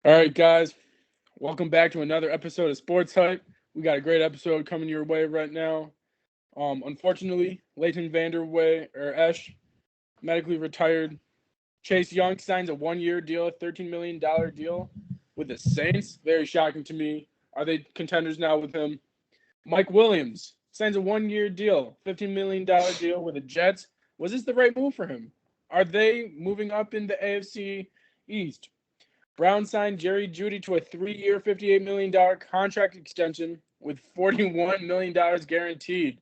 All right, guys, welcome back to another episode of Sports Hype. We got a great episode coming your way right now. Unfortunately, Leighton Vander Way or Esch medically retired. Chase Young signs a one-year deal, a $13 million deal with the Saints. Very shocking to me. Are they contenders now with him? Mike Williams signs a one-year deal, $15 million deal with the Jets. Was this the right move for him? Are they moving up in the AFC East? Brown signed Jerry Jeudy to a 3-year, $58 million contract extension with $41 million guaranteed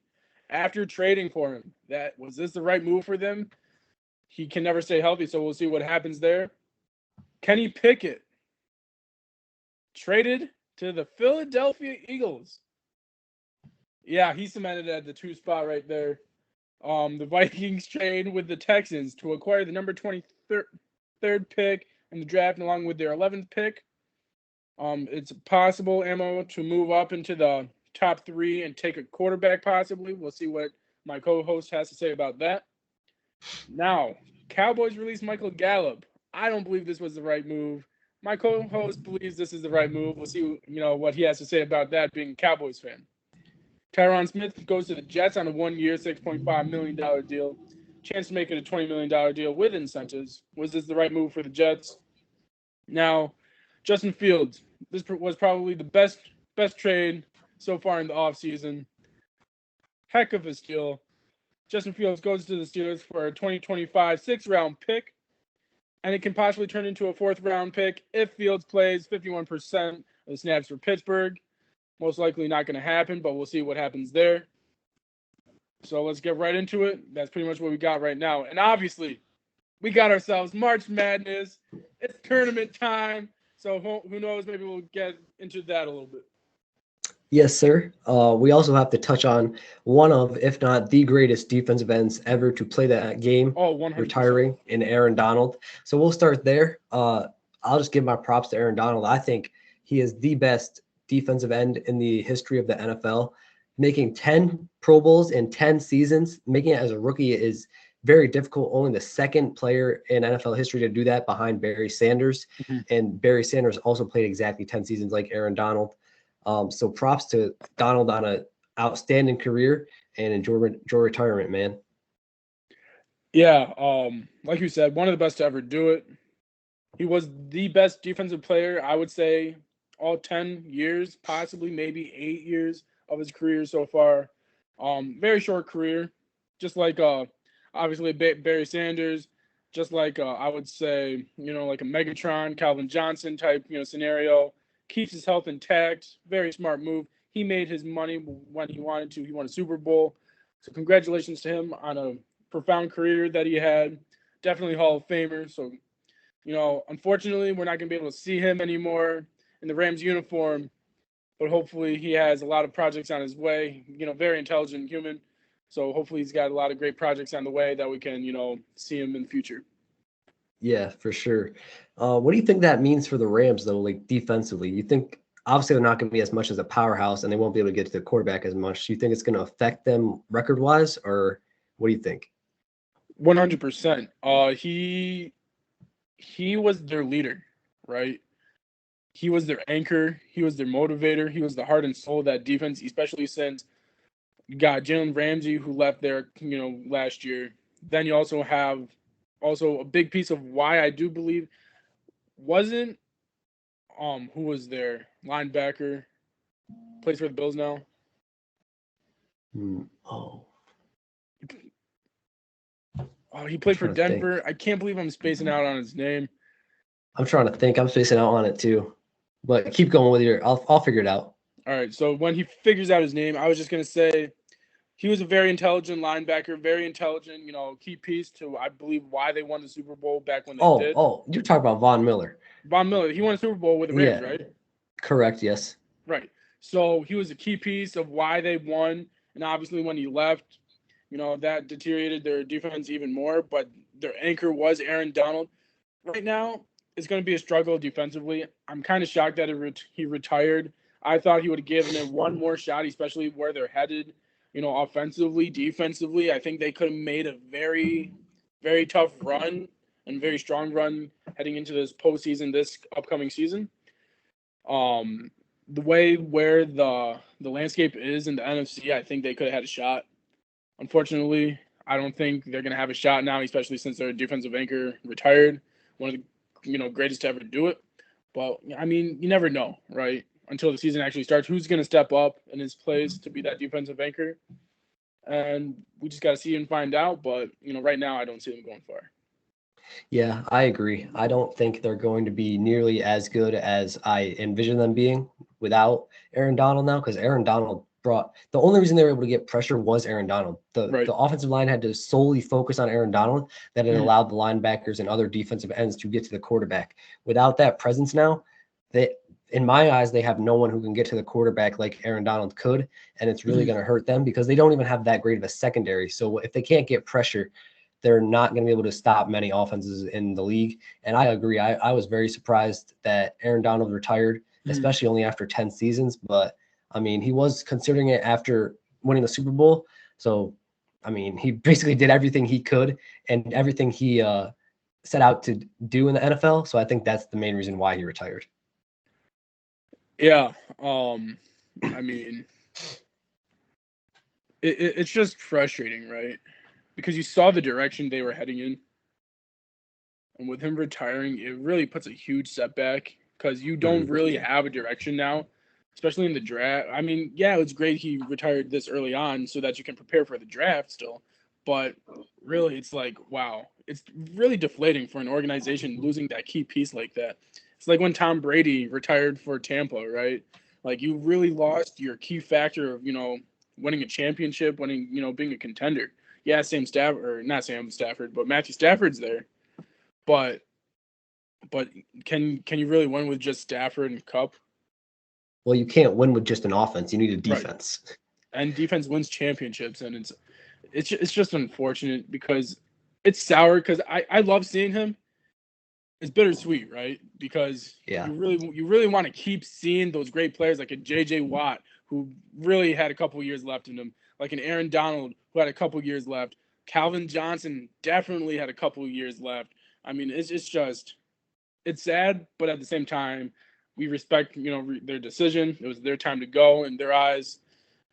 after trading for him. That was this the right move for them? He can never stay healthy, so we'll see what happens there. Kenny Pickett traded to the Philadelphia Eagles. Yeah, he cemented at the 2 spot right there. The Vikings trade with the Texans to acquire the number 23rd pick in the draft, along with their 11th pick. It's possible ammo to move up into the top 3 and take a quarterback possibly. We'll see what my co-host has to say about that. Now, Cowboys released Michael Gallup. I don't believe this was the right move. My co-host believes this is the right move. We'll see, what he has to say about that, being a Cowboys fan. Tyron Smith goes to the Jets on a 1-year, $6.5 million deal. Chance to make it a $20 million deal with incentives. Was this the right move for the Jets? Now, Justin Fields. This was probably the best trade so far in the offseason. Heck of a steal. Justin Fields goes to the Steelers for a 2025 6th-round pick, and it can possibly turn into a 4th-round pick if Fields plays 51% of the snaps for Pittsburgh. Most likely not going to happen, but we'll see what happens there. So let's get right into it. That's pretty much what we got right now. And obviously, we got ourselves March Madness. It's tournament time. So who knows? Maybe we'll get into that a little bit. Yes, sir. We also have to touch on one of, if not the greatest defensive ends ever to play that game, 100%. retiring in Aaron Donald. So we'll start there. I'll just give my props to Aaron Donald. I think he is the best defensive end in the history of the NFL. Making 10 Pro Bowls in 10 seasons, making it as a rookie is very difficult. Only the second player in NFL history to do that behind Barry Sanders. Mm-hmm. And Barry Sanders also played exactly 10 seasons like Aaron Donald. So props to Donald on an outstanding career and enjoy retirement, man. Yeah, like you said, one of the best to ever do it. He was the best defensive player, I would say, all 10 years, possibly maybe 8 years of his career so far. Very short career, just like obviously Barry Sanders, just like I would say, like a Megatron, Calvin Johnson type, scenario. Keeps his health intact. Very smart move. He made his money when he wanted to. He won a Super Bowl. So congratulations to him on a profound career that he had. Definitely Hall of Famer. So, unfortunately, we're not going to be able to see him anymore in the Rams uniform. But hopefully he has a lot of projects on his way. Very intelligent human. So hopefully he's got a lot of great projects on the way that we can, see him in the future. Yeah, for sure. What do you think that means for the Rams, though, like defensively? You think obviously they're not going to be as much as a powerhouse and they won't be able to get to the quarterback as much. Do you think it's going to affect them record-wise, or what do you think? 100%. He was their leader, right? He was their anchor. He was their motivator. He was the heart and soul of that defense, especially since you got Jalen Ramsey, who left there, last year. Then you also have a big piece of why I do believe wasn't who was their linebacker, plays for the Bills now. Oh, he played for Denver. I can't believe I'm spacing out on his name. I'm trying to think. I'm spacing out on it too. But keep going with your. I'll figure it out. All right. So when he figures out his name, I was just gonna say he was a very intelligent linebacker, very intelligent, key piece to, I believe, why they won the Super Bowl back when they did. Oh, you're talking about Von Miller. Von Miller. He won a Super Bowl with the Rams, right? Correct. Yes. Right. So he was a key piece of why they won, and obviously when he left, that deteriorated their defense even more. But their anchor was Aaron Donald. Right now, it's going to be a struggle defensively. I'm kind of shocked that he retired. I thought he would have given it one more shot, especially where they're headed, offensively, defensively. I think they could have made a very, very tough run and very strong run heading into this postseason, this upcoming season. The way where the landscape is in the NFC, I think they could have had a shot. Unfortunately, I don't think they're going to have a shot now, especially since their defensive anchor retired, one of the greatest to ever do it. But I mean, you never know, right? Until the season actually starts, who's going to step up in his place to be that defensive anchor? And we just got to see and find out. But right now, I don't see them going far. Yeah, I agree. I don't think they're going to be nearly as good as I envision them being without Aaron Donald now, because Aaron Donald brought the only reason they were able to get pressure was Aaron Donald. The offensive line had to solely focus on Aaron Donald, that it allowed the linebackers and other defensive ends to get to the quarterback. Without that presence now, in my eyes, they have no one who can get to the quarterback like Aaron Donald could, and it's really going to hurt them because they don't even have that great of a secondary. So if they can't get pressure, they're not going to be able to stop many offenses in the league. And I agree. I was very surprised that Aaron Donald retired, especially only after 10 seasons. But, I mean, he was considering it after winning the Super Bowl. So, I mean, he basically did everything he could and everything he set out to do in the NFL. So I think that's the main reason why he retired. Yeah. I mean, it's just frustrating, right? Because you saw the direction they were heading in. And with him retiring, it really puts a huge setback because you don't really have a direction now, especially in the draft. I mean, yeah, it's great he retired this early on so that you can prepare for the draft still. But really, it's like, wow, it's really deflating for an organization losing that key piece like that. It's like when Tom Brady retired for Tampa, right? Like you really lost your key factor of, winning a championship, being a contender. Yeah, not Sam Stafford, but Matthew Stafford's there. But can you really win with just Stafford and Cup? Well, you can't win with just an offense. You need a defense. Right. And defense wins championships, and it's just unfortunate because it's sour because I love seeing him. It's bittersweet, right? Because you really want to keep seeing those great players like a J.J. Watt who really had a couple of years left in him, like an Aaron Donald who had a couple of years left. Calvin Johnson definitely had a couple of years left. I mean, it's sad, but at the same time, we respect, their decision. It was their time to go in their eyes.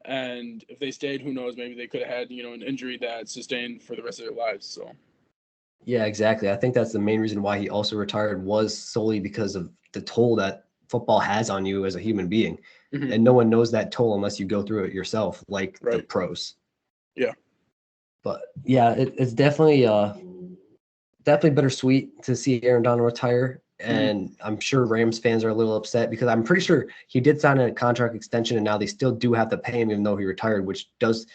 And if they stayed, who knows, maybe they could have had, an injury that sustained for the rest of their lives. So. Yeah, exactly. I think that's the main reason why he also retired was solely because of the toll that football has on you as a human being. And no one knows that toll unless you go through it yourself, like the pros. Yeah. But yeah, it's definitely bittersweet to see Aaron Donald retire. And I'm sure Rams fans are a little upset because I'm pretty sure he did sign a contract extension and now they still do have to pay him even though he retired, which does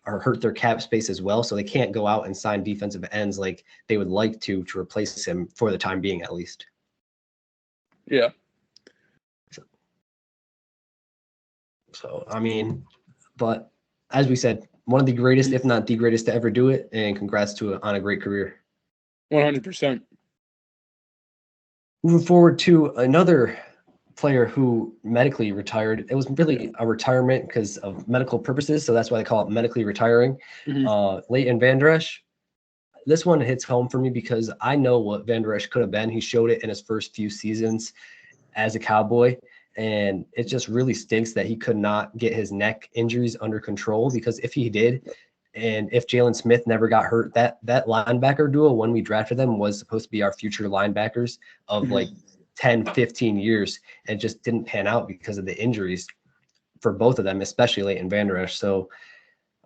hurt their cap space as well. So they can't go out and sign defensive ends like they would like to replace him for the time being, at least. Yeah. So I mean, but as we said, one of the greatest, if not the greatest to ever do it. And congrats on a great career. 100%. Moving forward to another player who medically retired. It was really a retirement because of medical purposes, so that's why they call it medically retiring. Leighton Vander Esch. This one hits home for me because I know what Vander Esch could have been. He showed it in his first few seasons as a Cowboy, and it just really stinks that he could not get his neck injuries under control, because if he did, and if Jalen Smith never got hurt, that linebacker duo when we drafted them was supposed to be our future linebackers of like 10, 15 years, and just didn't pan out because of the injuries for both of them, especially Leighton Vander Esch. So,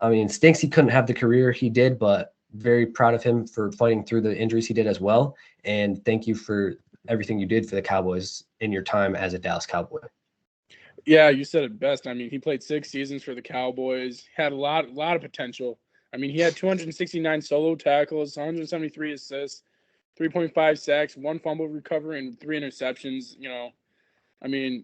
I mean, stinks he couldn't have the career he did, but very proud of him for fighting through the injuries he did as well. And thank you for everything you did for the Cowboys in your time as a Dallas Cowboy. Yeah, you said it best. I mean, he played 6 seasons for the Cowboys, had a lot of potential. I mean, he had 269 solo tackles, 173 assists, 3.5 sacks, 1 fumble recovery, and 3 interceptions. I mean,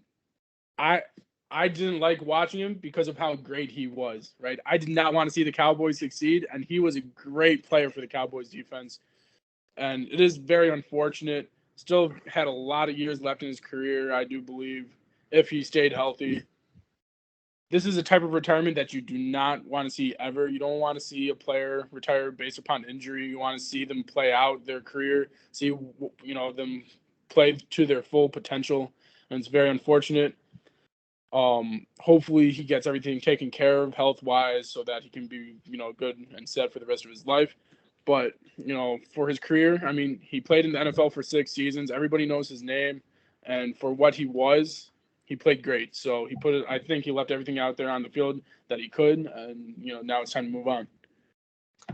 I didn't like watching him because of how great he was, right? I did not want to see the Cowboys succeed, and he was a great player for the Cowboys defense. And it is very unfortunate. Still had a lot of years left in his career, I do believe, if he stayed healthy. this is a type of retirement that you do not want to see ever. You don't want to see a player retire based upon injury. You want to see them play out their career, see them play to their full potential, and it's very unfortunate. Hopefully he gets everything taken care of health-wise so that he can be, good and set for the rest of his life. But, for his career, I mean, he played in the NFL for 6 seasons. Everybody knows his name. And for what he was, he played great. So I think he left everything out there on the field that he could. And, now it's time to move on.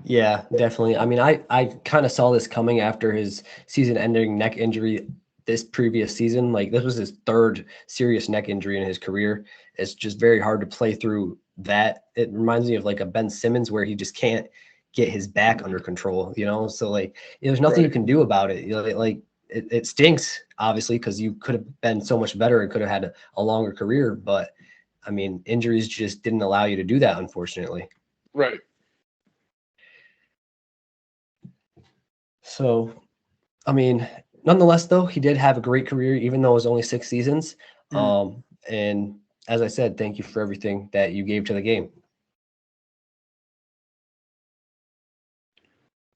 Yeah, definitely. I mean, I kind of saw this coming after his season-ending neck injury this previous season. Like, this was his 3rd serious neck injury in his career. It's just very hard to play through that. It reminds me of like a Ben Simmons where he just can't get his back under control, So like, there's nothing you can do about it. It stinks, obviously, because you could have been so much better and could have had a longer career. But I mean, injuries just didn't allow you to do that, unfortunately. Right. So, I mean, nonetheless, though, he did have a great career, even though it was only 6 seasons. And as I said, thank you for everything that you gave to the game.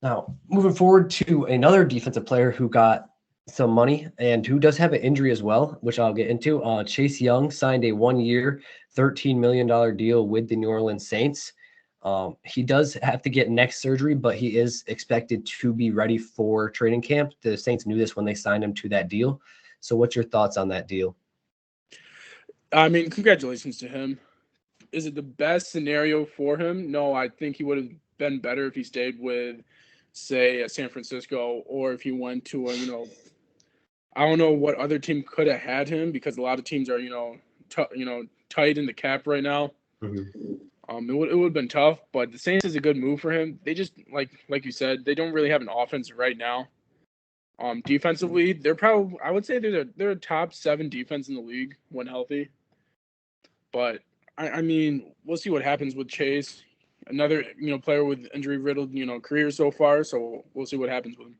Now, moving forward to another defensive player who got some money and who does have an injury as well, which I'll get into. Chase Young signed a 1-year, $13 million deal with the New Orleans Saints. He does have to get neck surgery, but he is expected to be ready for training camp. The Saints knew this when they signed him to that deal. So what's your thoughts on that deal? I mean, congratulations to him. Is it the best scenario for him? No, I think he would have been better if he stayed with, say, San Francisco, or if he went to I don't know what other team could have had him, because a lot of teams are, tight in the cap right now. Mm-hmm. It would have been tough, but the Saints is a good move for him. They just, like you said, they don't really have an offense right now. Defensively, I would say they're a top 7 defense in the league when healthy. But I mean, we'll see what happens with Chase. Another, player with injury-riddled, career so far. So we'll see what happens with him.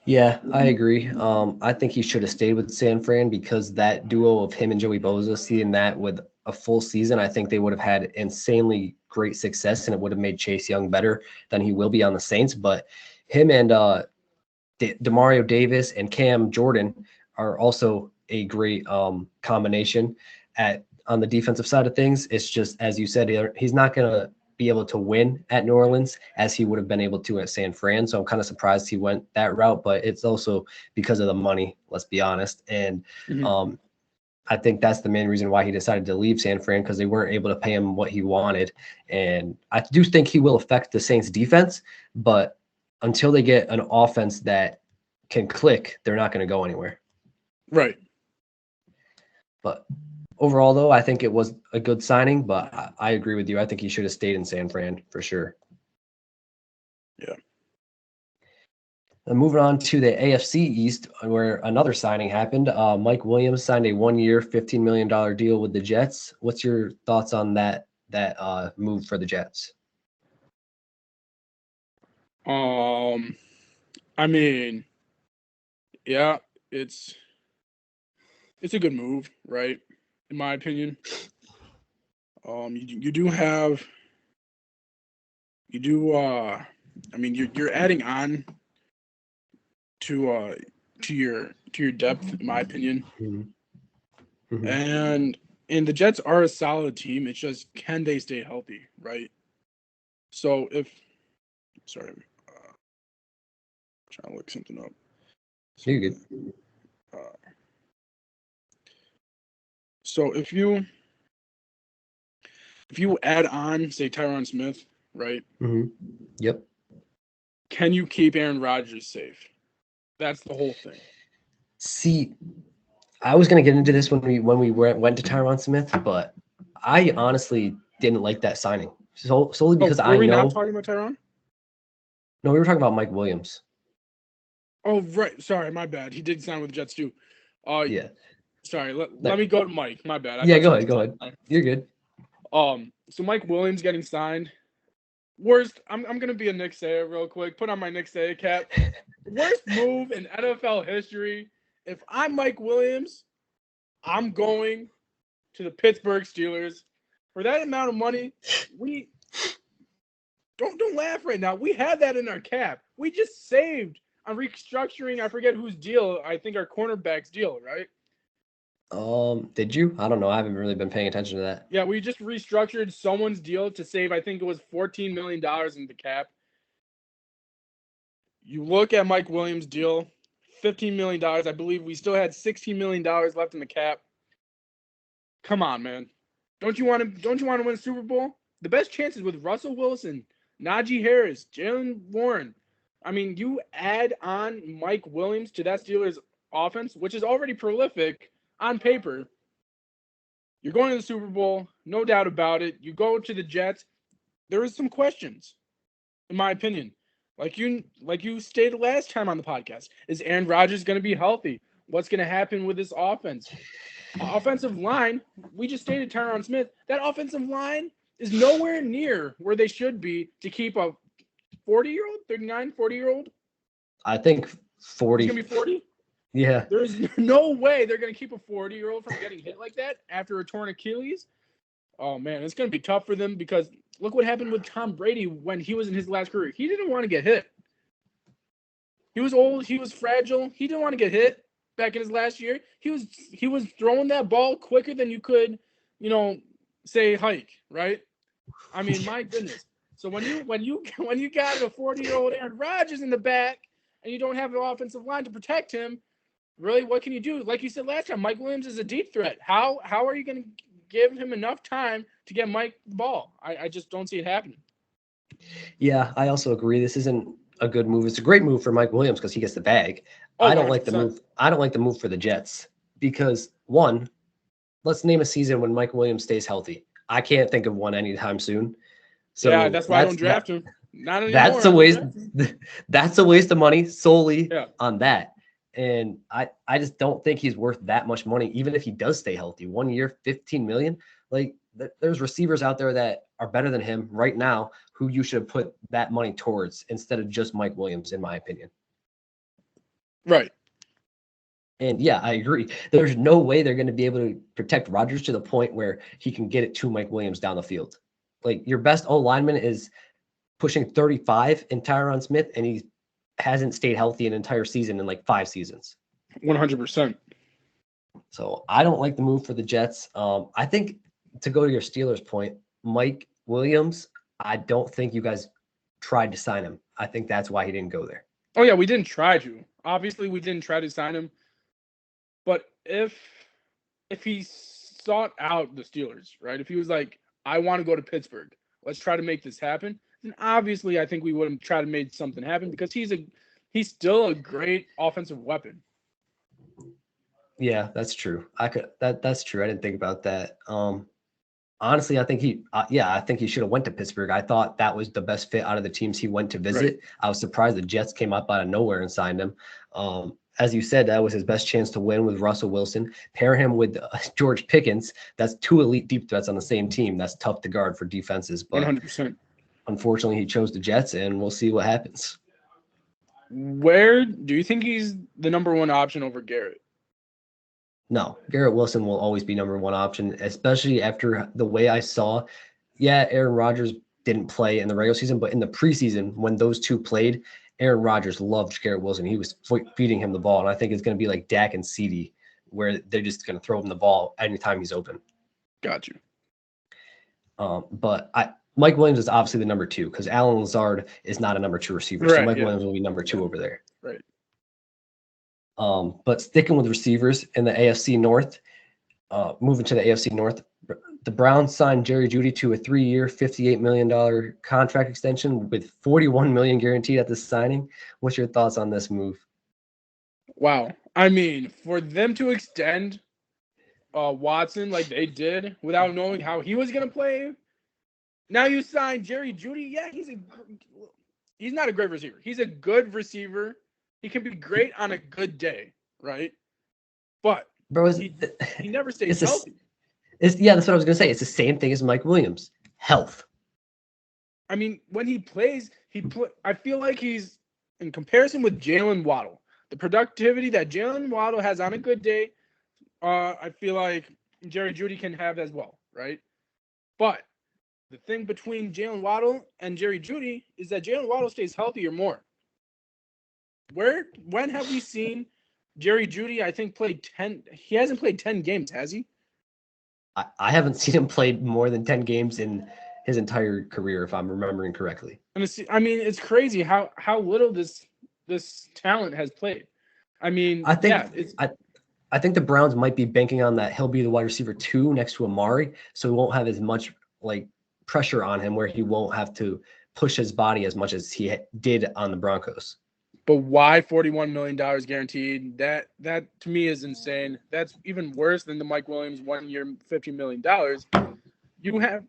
Yeah, I agree. I think he should have stayed with San Fran, because that duo of him and Joey Bosa, seeing that with a full season, I think they would have had insanely great success, and it would have made Chase Young better than he will be on the Saints. But him and Demario Davis and Cam Jordan are also a great combination on the defensive side of things. It's just, as you said, he's not going to be able to win at New Orleans as he would have been able to at San Fran. So I'm kind of surprised he went that route, but it's also because of the money, let's be honest. And I think that's the main reason why he decided to leave San Fran, because they weren't able to pay him what he wanted. And I do think he will affect the Saints defense, but until they get an offense that can click, they're not going to go anywhere. Right. But overall, though, I think it was a good signing, but I agree with you. I think he should have stayed in San Fran for sure. Yeah. And moving on to the AFC East, where another signing happened. Mike Williams signed a 1-year, $15 million deal with the Jets. What's your thoughts on that move for the Jets? I mean, yeah, it's a good move, right? In my opinion. I mean, you're adding on to your depth, in my opinion. Mm-hmm. And the Jets are a solid team. It's just, can they stay healthy, right? So trying to look something up. You're good. So if you add on, say, Tyron Smith, right? Mm-hmm. Yep. Can you keep Aaron Rodgers safe? That's the whole thing. See, I was going to get into this when we went to Tyron Smith, but I honestly didn't like that signing solely because were we not talking about Tyron? No, we were talking about Mike Williams. Oh, right. Sorry, my bad. He did sign with the Jets too. Yeah. Sorry. Let me go to Mike. My bad. Go ahead. You're good. So Mike Williams getting signed. Worst. I'm gonna be a Nick Sayer real quick. Put on my Nick Sayer cap. Worst move in NFL history. If I'm Mike Williams, I'm going to the Pittsburgh Steelers. For that amount of money, we don't laugh right now. We had that in our cap. We just saved on restructuring. I forget whose deal. I think our cornerback's deal, right? Did you? I don't know. I haven't really been paying attention to that. Yeah, we just restructured someone's deal to save, I think it was $14 million in the cap. You look at Mike Williams' deal, $15 million. I believe we still had $16 million left in the cap. Come on, man. Don't you want to win a Super Bowl? The best chances with Russell Wilson, Najee Harris, Jalen Warren. I mean, you add on Mike Williams to that Steelers offense, which is already prolific on paper. You're going to the Super Bowl, no doubt about it. You go to the Jets. There is some questions, in my opinion. Like you stated last time on the podcast, is Aaron Rodgers going to be healthy? What's going to happen with this offense? Offensive line, we just stated Tyron Smith. That offensive line is nowhere near where they should be to keep a 40-year-old, 39, 40-year-old. I think 40. It's going to be 40? Yeah. There's no way they're going to keep a 40-year-old from getting hit like that after a torn Achilles. Oh, man, it's going to be tough for them because look what happened with Tom Brady when he was in his last career. He didn't want to get hit. He was old. He was fragile. He didn't want to get hit back in his last year. He was throwing that ball quicker than you could, say hike, right? I mean, my goodness. So when you got a 40-year-old Aaron Rodgers in the back and you don't have an offensive line to protect him, really, what can you do? Like you said last time, Mike Williams is a deep threat. How are you going to give him enough time to get Mike the ball? I just don't see it happening. Yeah, I also agree. This isn't a good move. It's a great move for Mike Williams because he gets the bag. Oh, I don't 100%. like the move. I don't like the move for the Jets because one, let's name a season when Mike Williams stays healthy. I can't think of one anytime soon. So yeah, that's why I don't draft him. Not anymore. That's a waste. That's a waste of money solely on that. And I just don't think he's worth that much money, even if he does stay healthy. 1 year, $15 million. Like there's receivers out there that are better than him right now who you should put that money towards instead of just Mike Williams, in my opinion. Right. And yeah, I agree. There's no way they're going to be able to protect Rodgers to the point where he can get it to Mike Williams down the field. Like your best O lineman is pushing 35 in Tyron Smith, and he hasn't stayed healthy an entire season in like 5 seasons. 100%. So I don't like the move for the Jets. I think to go to your Steelers point, Mike Williams, I don't think you guys tried to sign him. I think that's why he didn't go there. Oh, yeah, we didn't try to. Obviously, we didn't try to sign him. But if he sought out the Steelers, right, if he was like, I want to go to Pittsburgh, let's try to make this happen, then obviously I think we would have tried to make something happen because he's still a great offensive weapon. Yeah, that's true. That's true. I didn't think about that. Honestly, I think he should have went to Pittsburgh. I thought that was the best fit out of the teams he went to visit. Right. I was surprised the Jets came up out of nowhere and signed him. As you said, that was his best chance to win with Russell Wilson. Pair him with George Pickens. That's 2 elite deep threats on the same team. That's tough to guard for defenses. But 100%. Unfortunately, he chose the Jets, and we'll see what happens. Where do you think he's the number one option over Garrett? No, Garrett Wilson will always be number one option, especially after the way I saw. Yeah, Aaron Rodgers didn't play in the regular season, but in the preseason, when those two played, Aaron Rodgers loved Garrett Wilson. He was feeding him the ball, and I think it's going to be like Dak and CeeDee, where they're just going to throw him the ball anytime he's open. Got you. But Mike Williams is obviously the number 2 because Allen Lazard is not a number 2 receiver. Right, so Mike Williams will be number 2 over there. Right. But sticking with receivers in the AFC North, moving to the AFC North, the Browns signed Jerry Jeudy to a 3-year, $58 million contract extension with $41 million guaranteed at the signing. What's your thoughts on this move? Wow. I mean, for them to extend Watson like they did without knowing how he was going to play, now you sign Jerry Jeudy. Yeah, he's not a great receiver. He's a good receiver. He can be great on a good day, right? But bro, he never stays healthy. Yeah, that's what I was going to say. It's the same thing as Mike Williams. Health. I mean, when he plays, I feel like he's, in comparison with Jalen Waddle, the productivity that Jalen Waddle has on a good day, I feel like Jerry Jeudy can have as well, right? But the thing between Jalen Waddle and Jerry Jeudy is that Jalen Waddle stays healthy or more. When have we seen Jerry Jeudy, I think, played 10? He hasn't played 10 games, has he? I haven't seen him play more than 10 games in his entire career, if I'm remembering correctly. And it's crazy how little this talent has played. I mean, I think yeah, I think the Browns might be banking on that he'll be the wide receiver 2 next to Amari, so he won't have as much like pressure on him where he won't have to push his body as much as he did on the Broncos. but why $41 million guaranteed? That to me is insane. That's even worse than the Mike Williams 1 year, $50 million. You have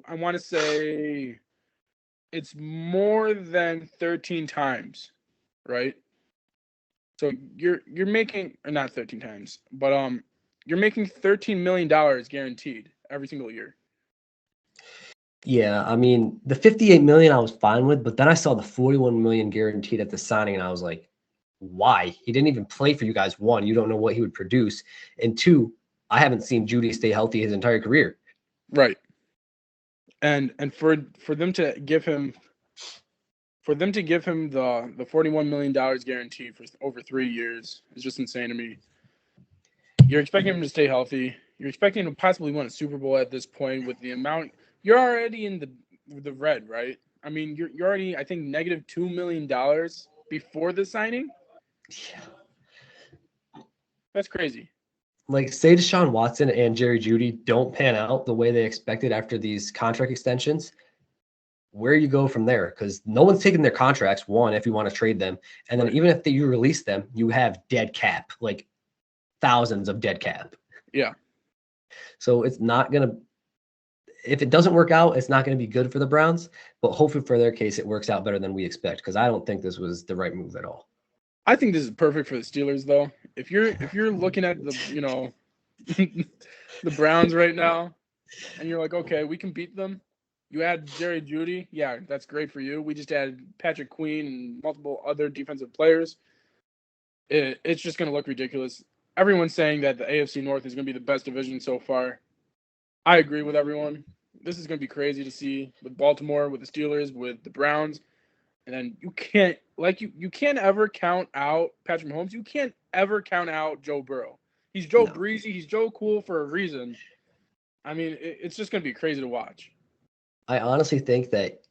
I want to say it's more than 13 times, right? So you're making, or not 13 times, but you're making $13 million guaranteed every single year. Yeah, I mean, the 58 million I was fine with, but then I saw the 41 million guaranteed at the signing and I was like, why? He didn't even play for you guys. One, you don't know what he would produce, and two, I haven't seen Jeudy stay healthy his entire career. Right. And for them to give him the $41 million guaranteed for over 3 years is just insane to me. You're expecting him to stay healthy. You're expecting him to possibly win a Super Bowl at this point with the amount. You're already in the red, right? I mean, you're already, I think, negative $2 million before the signing. Yeah. That's crazy. Like, say Deshaun Watson and Jerry Jeudy don't pan out the way they expected after these contract extensions, where you go from there? Because no one's taking their contracts, one, if you want to trade them. And then even if you release them, you have dead cap, like thousands of dead cap. Yeah. So it's not going to, if it doesn't work out, it's not going to be good for the Browns. But hopefully for their case, it works out better than we expect, because I don't think this was the right move at all. I think this is perfect for the Steelers, though. If you're looking at the the Browns right now, and you're like, okay, we can beat them. You add Jerry Jeudy, yeah, that's great for you. We just added Patrick Queen and multiple other defensive players. It's just going to look ridiculous. Everyone's saying that the AFC North is going to be the best division so far. I agree with everyone. This is going to be crazy to see with Baltimore, with the Steelers, with the Browns. And then you can't ever count out Patrick Mahomes. You can't ever count out Joe Burrow. He's Joe Breezy. He's Joe Cool for a reason. I mean, it's just going to be crazy to watch. I honestly think that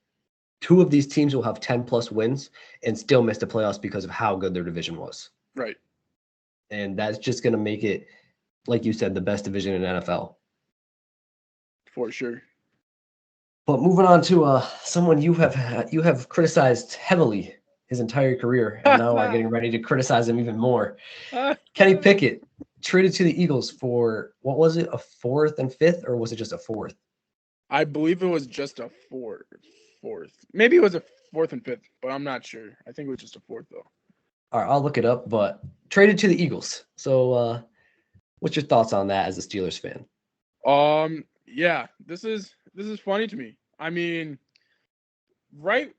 2 of these teams will have 10 plus wins and still miss the playoffs because of how good their division was. Right. And that's just going to make it, like you said, the best division in NFL. For sure. But moving on to someone you have criticized heavily his entire career, and now are getting ready to criticize him even more. Kenny Pickett traded to the Eagles for, what was it, a 4th and 5th, or was it just a 4th? I believe it was just a fourth. Maybe it was a 4th and 5th, but I'm not sure. I think it was just a 4th, though. All right, I'll look it up, but traded to the Eagles. So what's your thoughts on that as a Steelers fan? Yeah, this is funny to me. I mean, right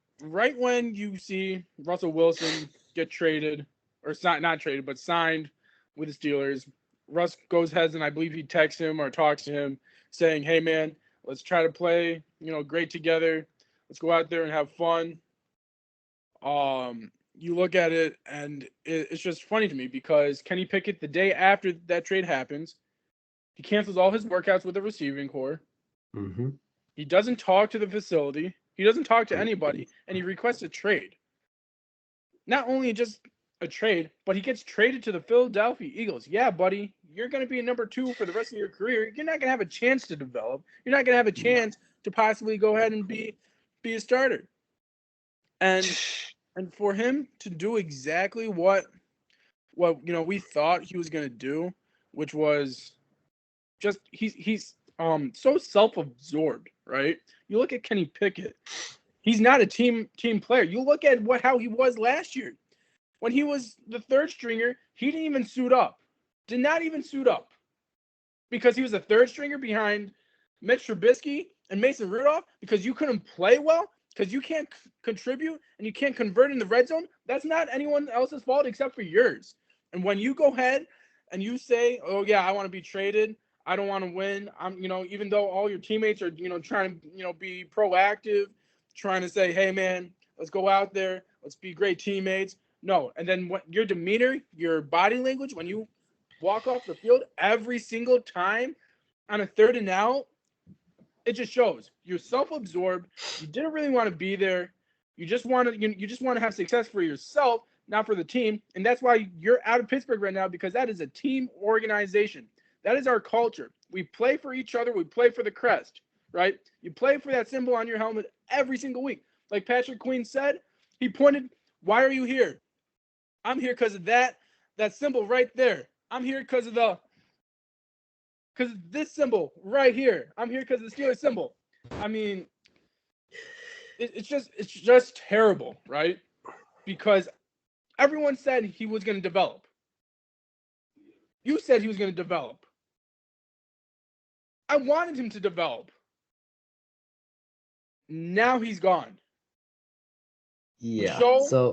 when you see Russell Wilson get traded, or not traded, but signed with the Steelers, Russ goes ahead and I believe he texts him or talks to him saying, "Hey man, let's try to play, great together. Let's go out there and have fun." You look at it and it's just funny to me because Kenny Pickett, the day after that trade happens, he cancels all his workouts with the receiving corps. Mm-hmm. He doesn't talk to the facility. He doesn't talk to anybody, and he requests a trade. Not only just a trade, but he gets traded to the Philadelphia Eagles. Yeah, buddy, you're going to be a number 2 for the rest of your career. You're not going to have a chance to develop. You're not going to have a chance to possibly go ahead and be a starter. And for him to do exactly what we thought he was going to do, which was just he's so self-absorbed, right? You look at Kenny Pickett. He's not a team player. You look at how he was last year. When he was the 3rd stringer, he didn't even suit up. Did not even suit up. Because he was a 3rd stringer behind Mitch Trubisky and Mason Rudolph, because you couldn't play well, because you can't contribute and you can't convert in the red zone. That's not anyone else's fault except for yours. And when you go ahead and you say, "Oh yeah, I want to be traded. I don't want to win." Even though all your teammates are, trying to, be proactive, trying to say, "Hey man, let's go out there, let's be great teammates." No, and then what your demeanor, your body language when you walk off the field every single time on a 3rd and out, it just shows you're self-absorbed. You didn't really want to be there. You just want to have success for yourself, not for the team. And that's why you're out of Pittsburgh right now, because that is a team organization. That is our culture. We play for each other. We play for the crest, right? You play for that symbol on your helmet every single week. Like Patrick Queen said, he pointed, "Why are you here?" "I'm here because of that symbol right there. I'm here because of this symbol right here. I'm here because of the Steelers symbol." I mean, it's just terrible, right? Because everyone said he was going to develop. You said he was going to develop. I wanted him to develop. Now he's gone. Yeah.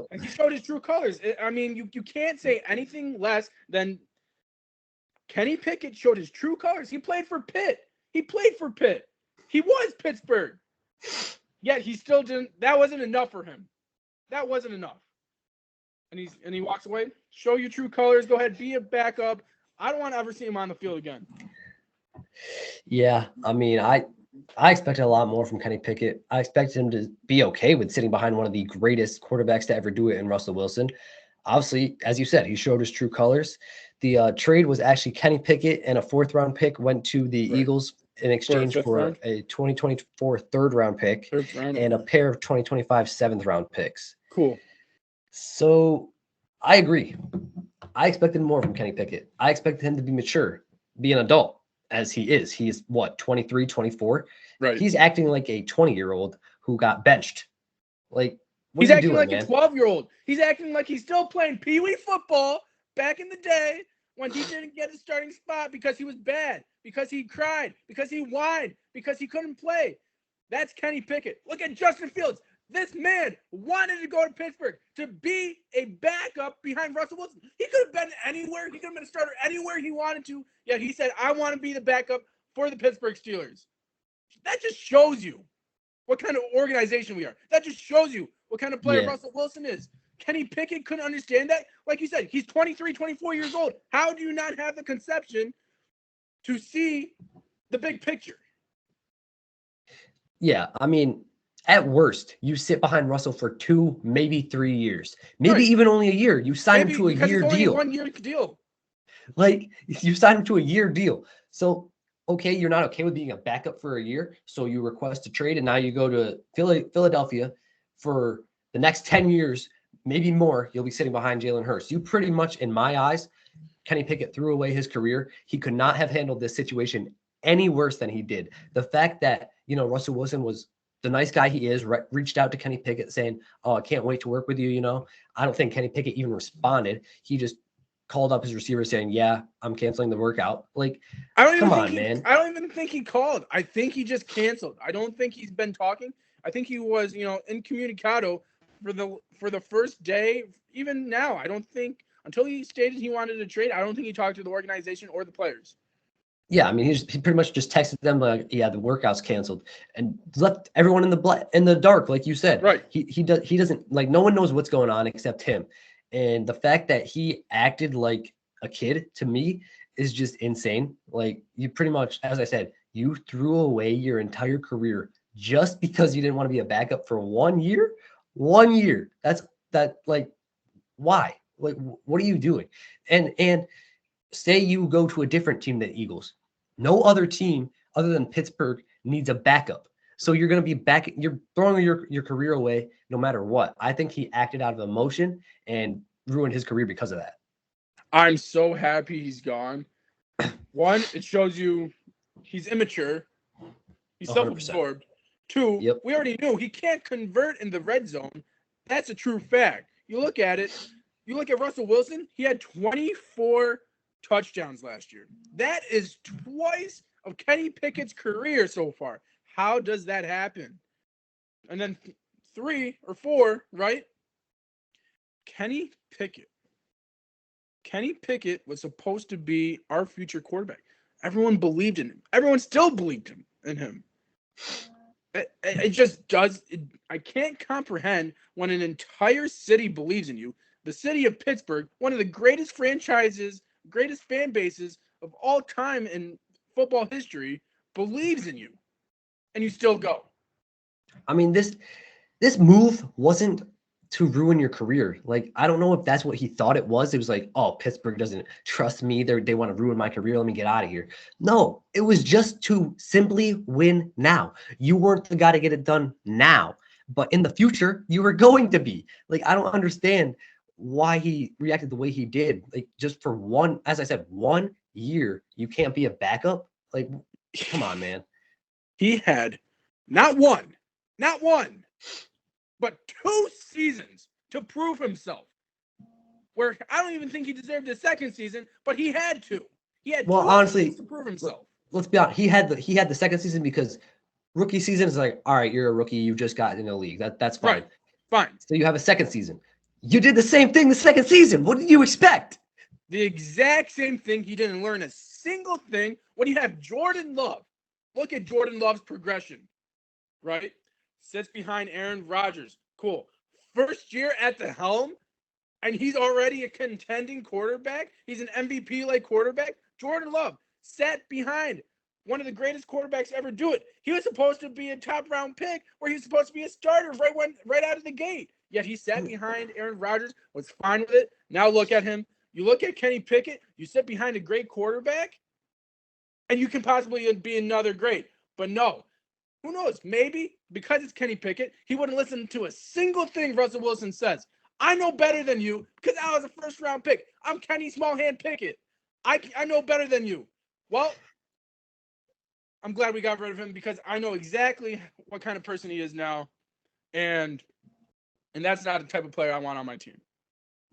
And he showed his true colors. I mean, you can't say anything less than Kenny Pickett showed his true colors. He played for Pitt. He was Pittsburgh. Yet he still didn't. That wasn't enough for him. That wasn't enough. And he walks away. Show your true colors. Go ahead, be a backup. I don't want to ever see him on the field again. Yeah, I mean, I expected a lot more from Kenny Pickett. I expected him to be okay with sitting behind one of the greatest quarterbacks to ever do it in Russell Wilson. Obviously, as you said, he showed his true colors. The trade was actually Kenny Pickett, and a 4th-round pick went to the Eagles in exchange for a 2024 3rd-round pick and a pair of 2025 7th-round picks. Cool. So I agree. I expected more from Kenny Pickett. I expected him to be mature, be an adult, as he is. He's what, 23, 24? Right. He's acting like a 20-year-old who got benched. Like, he's acting like a 12-year-old. He's acting like he's still playing peewee football back in the day when he didn't get a starting spot because he was bad, because he cried, because he whined, because he couldn't play. That's Kenny Pickett. Look at Justin Fields. This man wanted to go to Pittsburgh to be a backup behind Russell Wilson. He could have been anywhere. He could have been a starter anywhere he wanted to. Yet he said, "I want to be the backup for the Pittsburgh Steelers." That just shows you what kind of organization we are. That just shows you what kind of player Russell Wilson is. Kenny Pickett couldn't understand that. Like you said, he's 23, 24 years old. How do you not have the conception to see the big picture? Yeah, I mean, at worst, you sit behind Russell for 2, maybe 3 years, maybe even only a year. You sign him to a year deal. 1 year deal. Like, you sign him to a year deal. So, okay, you're not okay with being a backup for a year, so you request a trade, and now you go to Philadelphia for the next 10 years, maybe more. You'll be sitting behind Jalen Hurts. You pretty much, in my eyes, Kenny Pickett threw away his career. He could not have handled this situation any worse than he did. The fact that, Russell Wilson was the nice guy he is, reached out to Kenny Pickett saying, "Oh, I can't wait to work with you." I don't think Kenny Pickett even responded. He just called up his receiver saying, "Yeah, I'm canceling the workout." Like, come on, man. I don't even think he called. I think he just canceled. I don't think he's been talking. I think he was, incommunicado for the first day. Even now, I don't think, until he stated he wanted to trade, I don't think he talked to the organization or the players. Yeah, I mean, he pretty much just texted them like, "Yeah, the workout's canceled," and left everyone in the dark, like you said. Right. He doesn't, like, no one knows what's going on except him, and the fact that he acted like a kid, to me, is just insane. Like, you pretty much, as I said, you threw away your entire career just because you didn't want to be a backup for 1 year. 1 year. Like, why? Like, what are you doing? And say you go to a different team than Eagles. No other team other than Pittsburgh needs a backup. So you're going to be back. You're throwing your career away no matter what. I think he acted out of emotion and ruined his career because of that. I'm so happy he's gone. One, it shows you he's immature. He's 100%. Self-absorbed. Two, we already knew he can't convert in the red zone. That's a true fact. You look at it. You look at Russell Wilson. He had 24 touchdowns last year. That is twice of Kenny Pickett's career so far. How does that happen? And then 3 or 4, right? Kenny Pickett Kenny Pickett was supposed to be our future quarterback. Everyone believed in him. Everyone still believed in him. It just does. I can't comprehend when an entire city believes in you. The city of Pittsburgh, one of the greatest franchises, greatest fan bases of all time in football history, believes in you, and you still go. I mean, this move wasn't to ruin your career. Like, I don't know if that's what he thought it was. It was like, oh, Pittsburgh doesn't trust me. They want to ruin my career. Let me get out of here. No, it was just to simply win now. You weren't the guy to get it done now, but in the future, you were going to be. Like, I don't understand why he reacted the way he did. Like, just for one, as I said, 1 year, you can't be a backup. Like, come on, man. He had not one, but 2 seasons to prove himself. Where I don't even think he deserved a second season, but he had to. He had honestly, seasons to prove himself. Let's be honest. He had the second season because rookie season is like, all right, you're a rookie. You just got in the league. That's fine. Right. Fine. So you have a second season. You did the same thing the second season. What did you expect? The exact same thing. He didn't learn a single thing. When you have Jordan Love, look at Jordan Love's progression, right? Sits behind Aaron Rodgers. Cool. First year at the helm, and he's already a contending quarterback. He's an MVP-like quarterback. Jordan Love sat behind one of the greatest quarterbacks ever do it. He was supposed to be a top-round pick, where he was supposed to be a starter right out of the gate. Yet he sat behind Aaron Rodgers, was fine with it. Now look at him. You look at Kenny Pickett, you sit behind a great quarterback, and you can possibly be another great. But no, who knows? Maybe because it's Kenny Pickett, he wouldn't listen to a single thing Russell Wilson says. I know better than you because I was a first-round pick. I'm Kenny Smallhand Pickett. I know better than you. Well, I'm glad we got rid of him because I know exactly what kind of person he is now, and that's not the type of player I want on my team.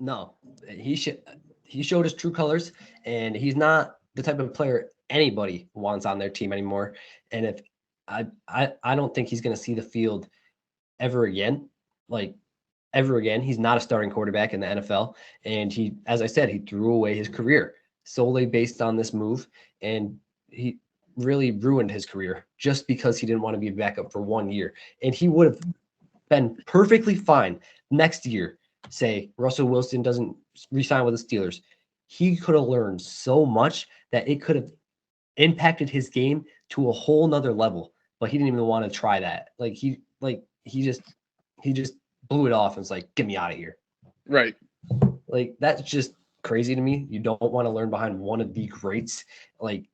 No, he showed his true colors, and he's not the type of player anybody wants on their team anymore. And if I don't think he's going to see the field ever again, like ever again. He's not a starting quarterback in the NFL, and he, as I said, he threw away his career solely based on this move, and he really ruined his career just because he didn't want to be a backup for 1 year. And he would have been perfectly fine next year. Say Russell Wilson doesn't re-sign with the Steelers. He could have learned so much that it could have impacted his game to a whole nother level, but he didn't even want to try that. He just blew it off and was like, get me out of here. Right. Like, that's just crazy to me. You don't want to learn behind one of the greats like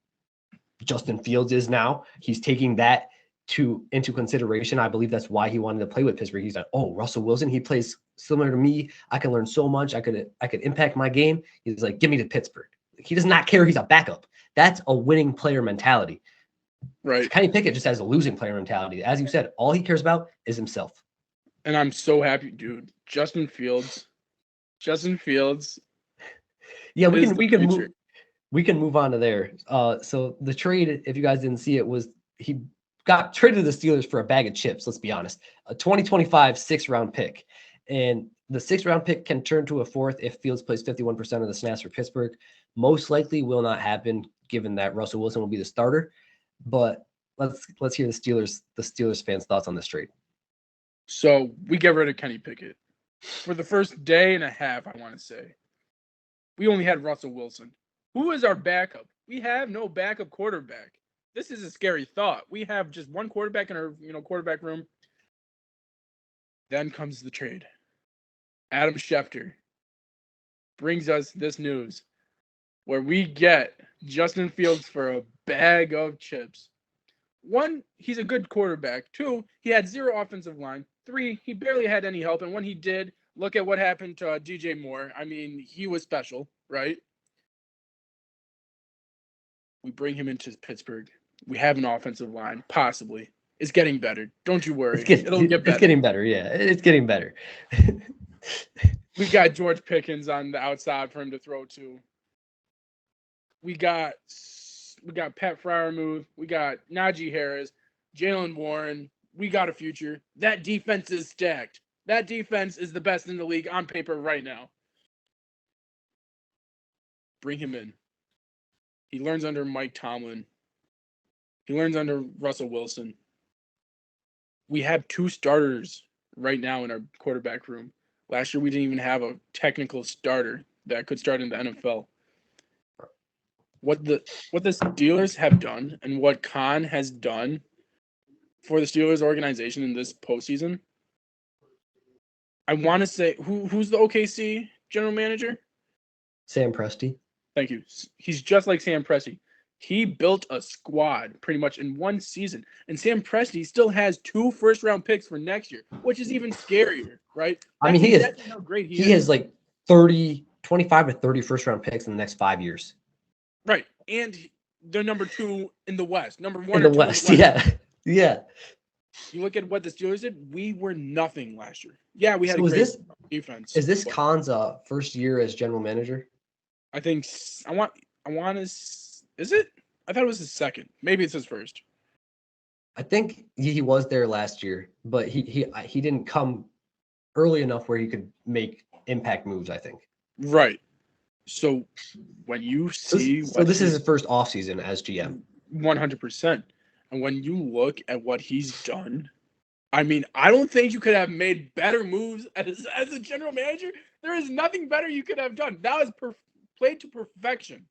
Justin Fields is now. He's taking that into consideration. I believe that's why he wanted to play with Pittsburgh. He's like, oh, Russell Wilson, he plays similar to me. I can learn so much. I could impact my game. He's like, give me to Pittsburgh. He does not care. He's a backup. That's a winning player mentality. Right. Kenny Pickett just has a losing player mentality. As you said, all he cares about is himself. And I'm so happy, dude. Justin Fields. Yeah, we can move on to there. So the trade, if you guys didn't see it, was he got traded to the Steelers for a bag of chips. Let's be honest, a 2025 6th-round pick, and the 6th-round pick can turn to a 4th if Fields plays 51% of the snaps for Pittsburgh. Most likely will not happen, given that Russell Wilson will be the starter. But let's hear the Steelers fans' thoughts on this trade. So we get rid of Kenny Pickett for the first day and a half. I want to say we only had Russell Wilson. Who is our backup? We have no backup quarterback. This is a scary thought. We have just one quarterback in our quarterback room. Then comes the trade. Adam Schefter brings us this news where we get Justin Fields for a bag of chips. 1, he's a good quarterback. 2, he had 0 offensive line. 3, he barely had any help. And when he did, look at what happened to DJ Moore. I mean, he was special, right? We bring him into Pittsburgh. We have an offensive line, possibly. It's getting better. Don't you worry. It'll get better. It's getting better, yeah. It's getting better. We got George Pickens on the outside for him to throw to. We got Pat Freiermuth. We got Najee Harris, Jalen Warren. We got a future. That defense is stacked. That defense is the best in the league on paper right now. bring him in. He learns under Mike Tomlin. He learns under Russell Wilson. We have 2 starters right now in our quarterback room. Last year, we didn't even have a technical starter that could start in the NFL. What the Steelers have done and what Khan has done for the Steelers organization in this postseason, I want to say, who's the OKC general manager? Sam Presti. Thank you. He's just like Sam Presti. He built a squad pretty much in one season, and Sam Presti still has 2 first-round picks for next year, which is even scarier, right? I mean, that's how great he has like 25 to 30 first-round picks in the next 5 years. Right, and they're number 2 in the West, number 1 in the West. Yeah. You look at what the Steelers did. We were nothing last year. Yeah, we had a great defense. Is this Khan's first year as general manager? I think I want to. Is it? I thought it was his second. Maybe it's his first. I think he was there last year, but he didn't come early enough where he could make impact moves, I think. Right. So when you see this is his first offseason as GM. 100%. And when you look at what he's done, I mean, I don't think you could have made better moves as a general manager. There is nothing better you could have done. That was played to perfection.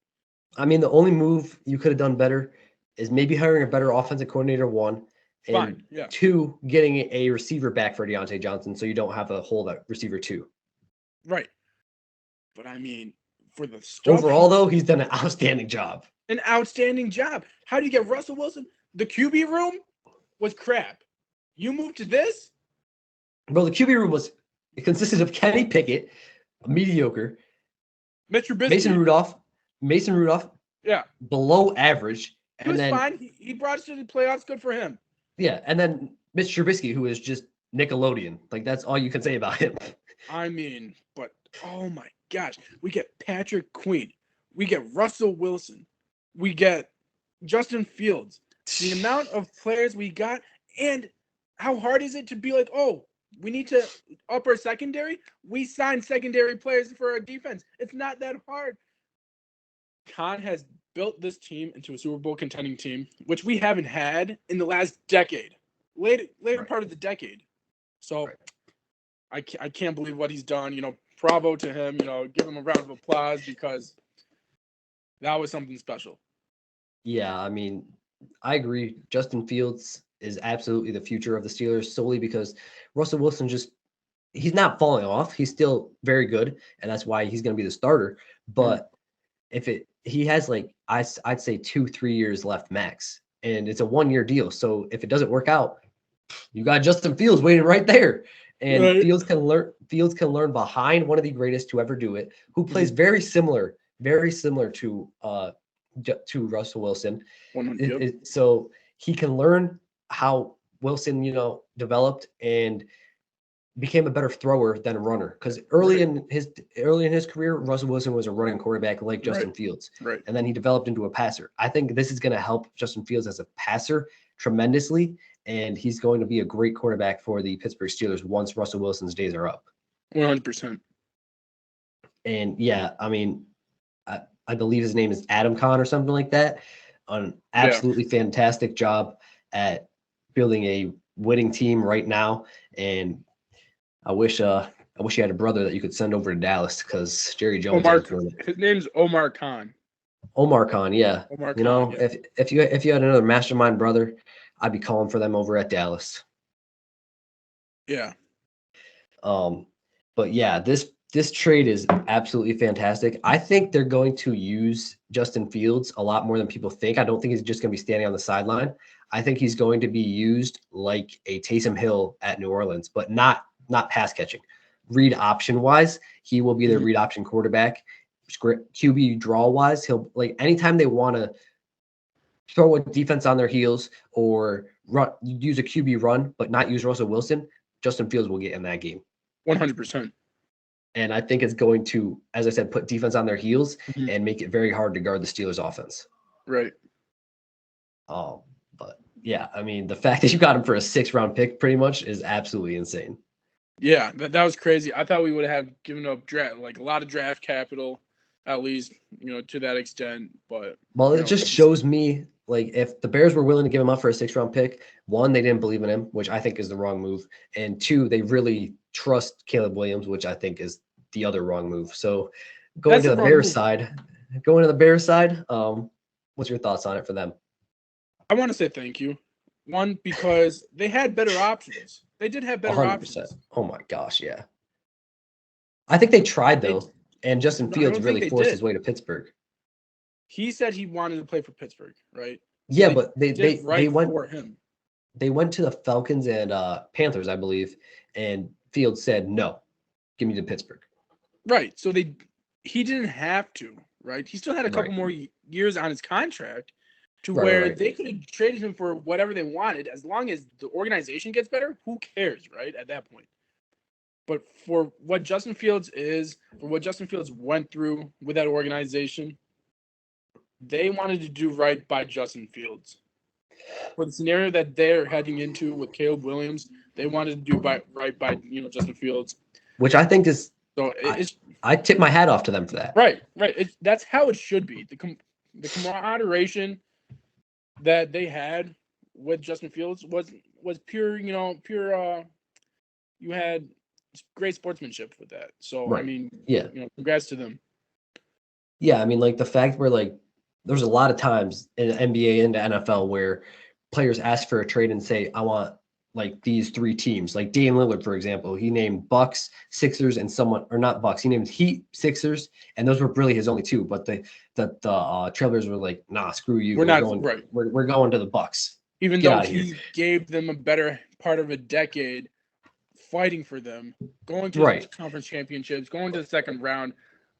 I mean, the only move you could have done better is maybe hiring a better offensive coordinator, 1. And 2, getting a receiver back for Deontay Johnson so you don't have a hole at receiver 2. Right. But I mean, for the overall, though, he's done an outstanding job. An outstanding job. How do you get Russell Wilson? The QB room was crap. You moved to this? Bro, the QB room it consisted of Kenny Pickett, mediocre. Mitch Trubisky. Mason Rudolph. Yeah. Below average. He was fine. He brought us to the playoffs. Good for him. Yeah, and then Mitch Trubisky, who is just Nickelodeon. Like, that's all you can say about him. I mean, but, oh my gosh. We get Patrick Queen. We get Russell Wilson. We get Justin Fields. The amount of players we got, and how hard is it to be like, oh, we need to up our secondary? We signed secondary players for our defense. It's not that hard. Khan has built this team into a Super Bowl contending team, which we haven't had in the last decade, later part of the decade. So I can't believe what he's done. You know, bravo to him. You know, give him a round of applause because that was something special. Yeah, I mean, I agree. Justin Fields is absolutely the future of the Steelers solely because Russell Wilson he's not falling off. He's still very good, and that's why he's going to be the starter. But he has like, I'd say 2-3 years left max, and it's a 1-year deal. So if it doesn't work out, you got Justin Fields waiting right there. And Fields can learn behind one of the greatest to ever do it, who plays very similar to Russell Wilson. So he can learn how Wilson, developed and became a better thrower than a runner. Because early in his career, Russell Wilson was a running quarterback like Justin Fields. Right. And then he developed into a passer. I think this is going to help Justin Fields as a passer tremendously, and he's going to be a great quarterback for the Pittsburgh Steelers once Russell Wilson's days are up. 100%. And yeah, I mean, I believe his name is Adam Khan or something like that. An absolutely fantastic job at building a winning team right now. And I wish you had a brother that you could send over to Dallas because Jerry Jones. His name's Omar Khan. Omar Khan, yeah. If you had another mastermind brother, I'd be calling for them over at Dallas. Yeah. But yeah, this trade is absolutely fantastic. I think they're going to use Justin Fields a lot more than people think. I don't think he's just going to be standing on the sideline. I think he's going to be used like a Taysom Hill at New Orleans, but not pass catching. Read option wise, he will be the read option quarterback. QB draw wise, he'll like anytime they want to throw a defense on their heels or use a QB run, but not use Russell Wilson, Justin Fields will get in that game. 100%. And I think it's going to, as I said, put defense on their heels and make it very hard to guard the Steelers offense. Right. But yeah, I mean, the fact that you got him for a 6th-round pick pretty much is absolutely insane. Yeah, that was crazy. I thought we would have given up a lot of draft capital. at least, to that extent. But Well, it just shows me, like, if the Bears were willing to give him up for a 6th-round pick, one, they didn't believe in him, which I think is the wrong move, and two, they really trust Caleb Williams, which I think is the other wrong move. So going to the Bears side, what's your thoughts on it for them? I want to say thank you. One, because they had better options. They did have better 100%. Options. Oh my gosh, yeah. I think they tried though, and Justin Fields really forced his way to Pittsburgh. He said he wanted to play for Pittsburgh, right? So yeah, but they went for him. They went to the Falcons and Panthers, I believe, and Fields said no, give me to Pittsburgh. Right. So he didn't have to, right? He still had a couple more years on his contract to where they could have traded him for whatever they wanted. As long as the organization gets better, who cares, right? At that point. But for what Justin Fields went through with that organization, they wanted to do right by Justin Fields. For the scenario that they're heading into with Caleb Williams, they wanted to do right by Justin Fields, which I think is. So I tip my hat off to them for that. Right. That's how it should be. The camaraderie that they had with Justin Fields was pure. You had great sportsmanship with that. So I mean, yeah, congrats to them. Yeah, I mean, like the fact where like there's a lot of times in the NBA and the NFL where players ask for a trade and say, I want like these 3 teams. Like Damian Lillard, for example, he named Bucks, Sixers, and not Bucks. He named Heat, Sixers, and those were really his only 2. But the Trailblazers were like, nah, screw you. We're going to the Bucks. Even though he gave them a better part of a decade fighting for them, going to the conference championships, going to the second round,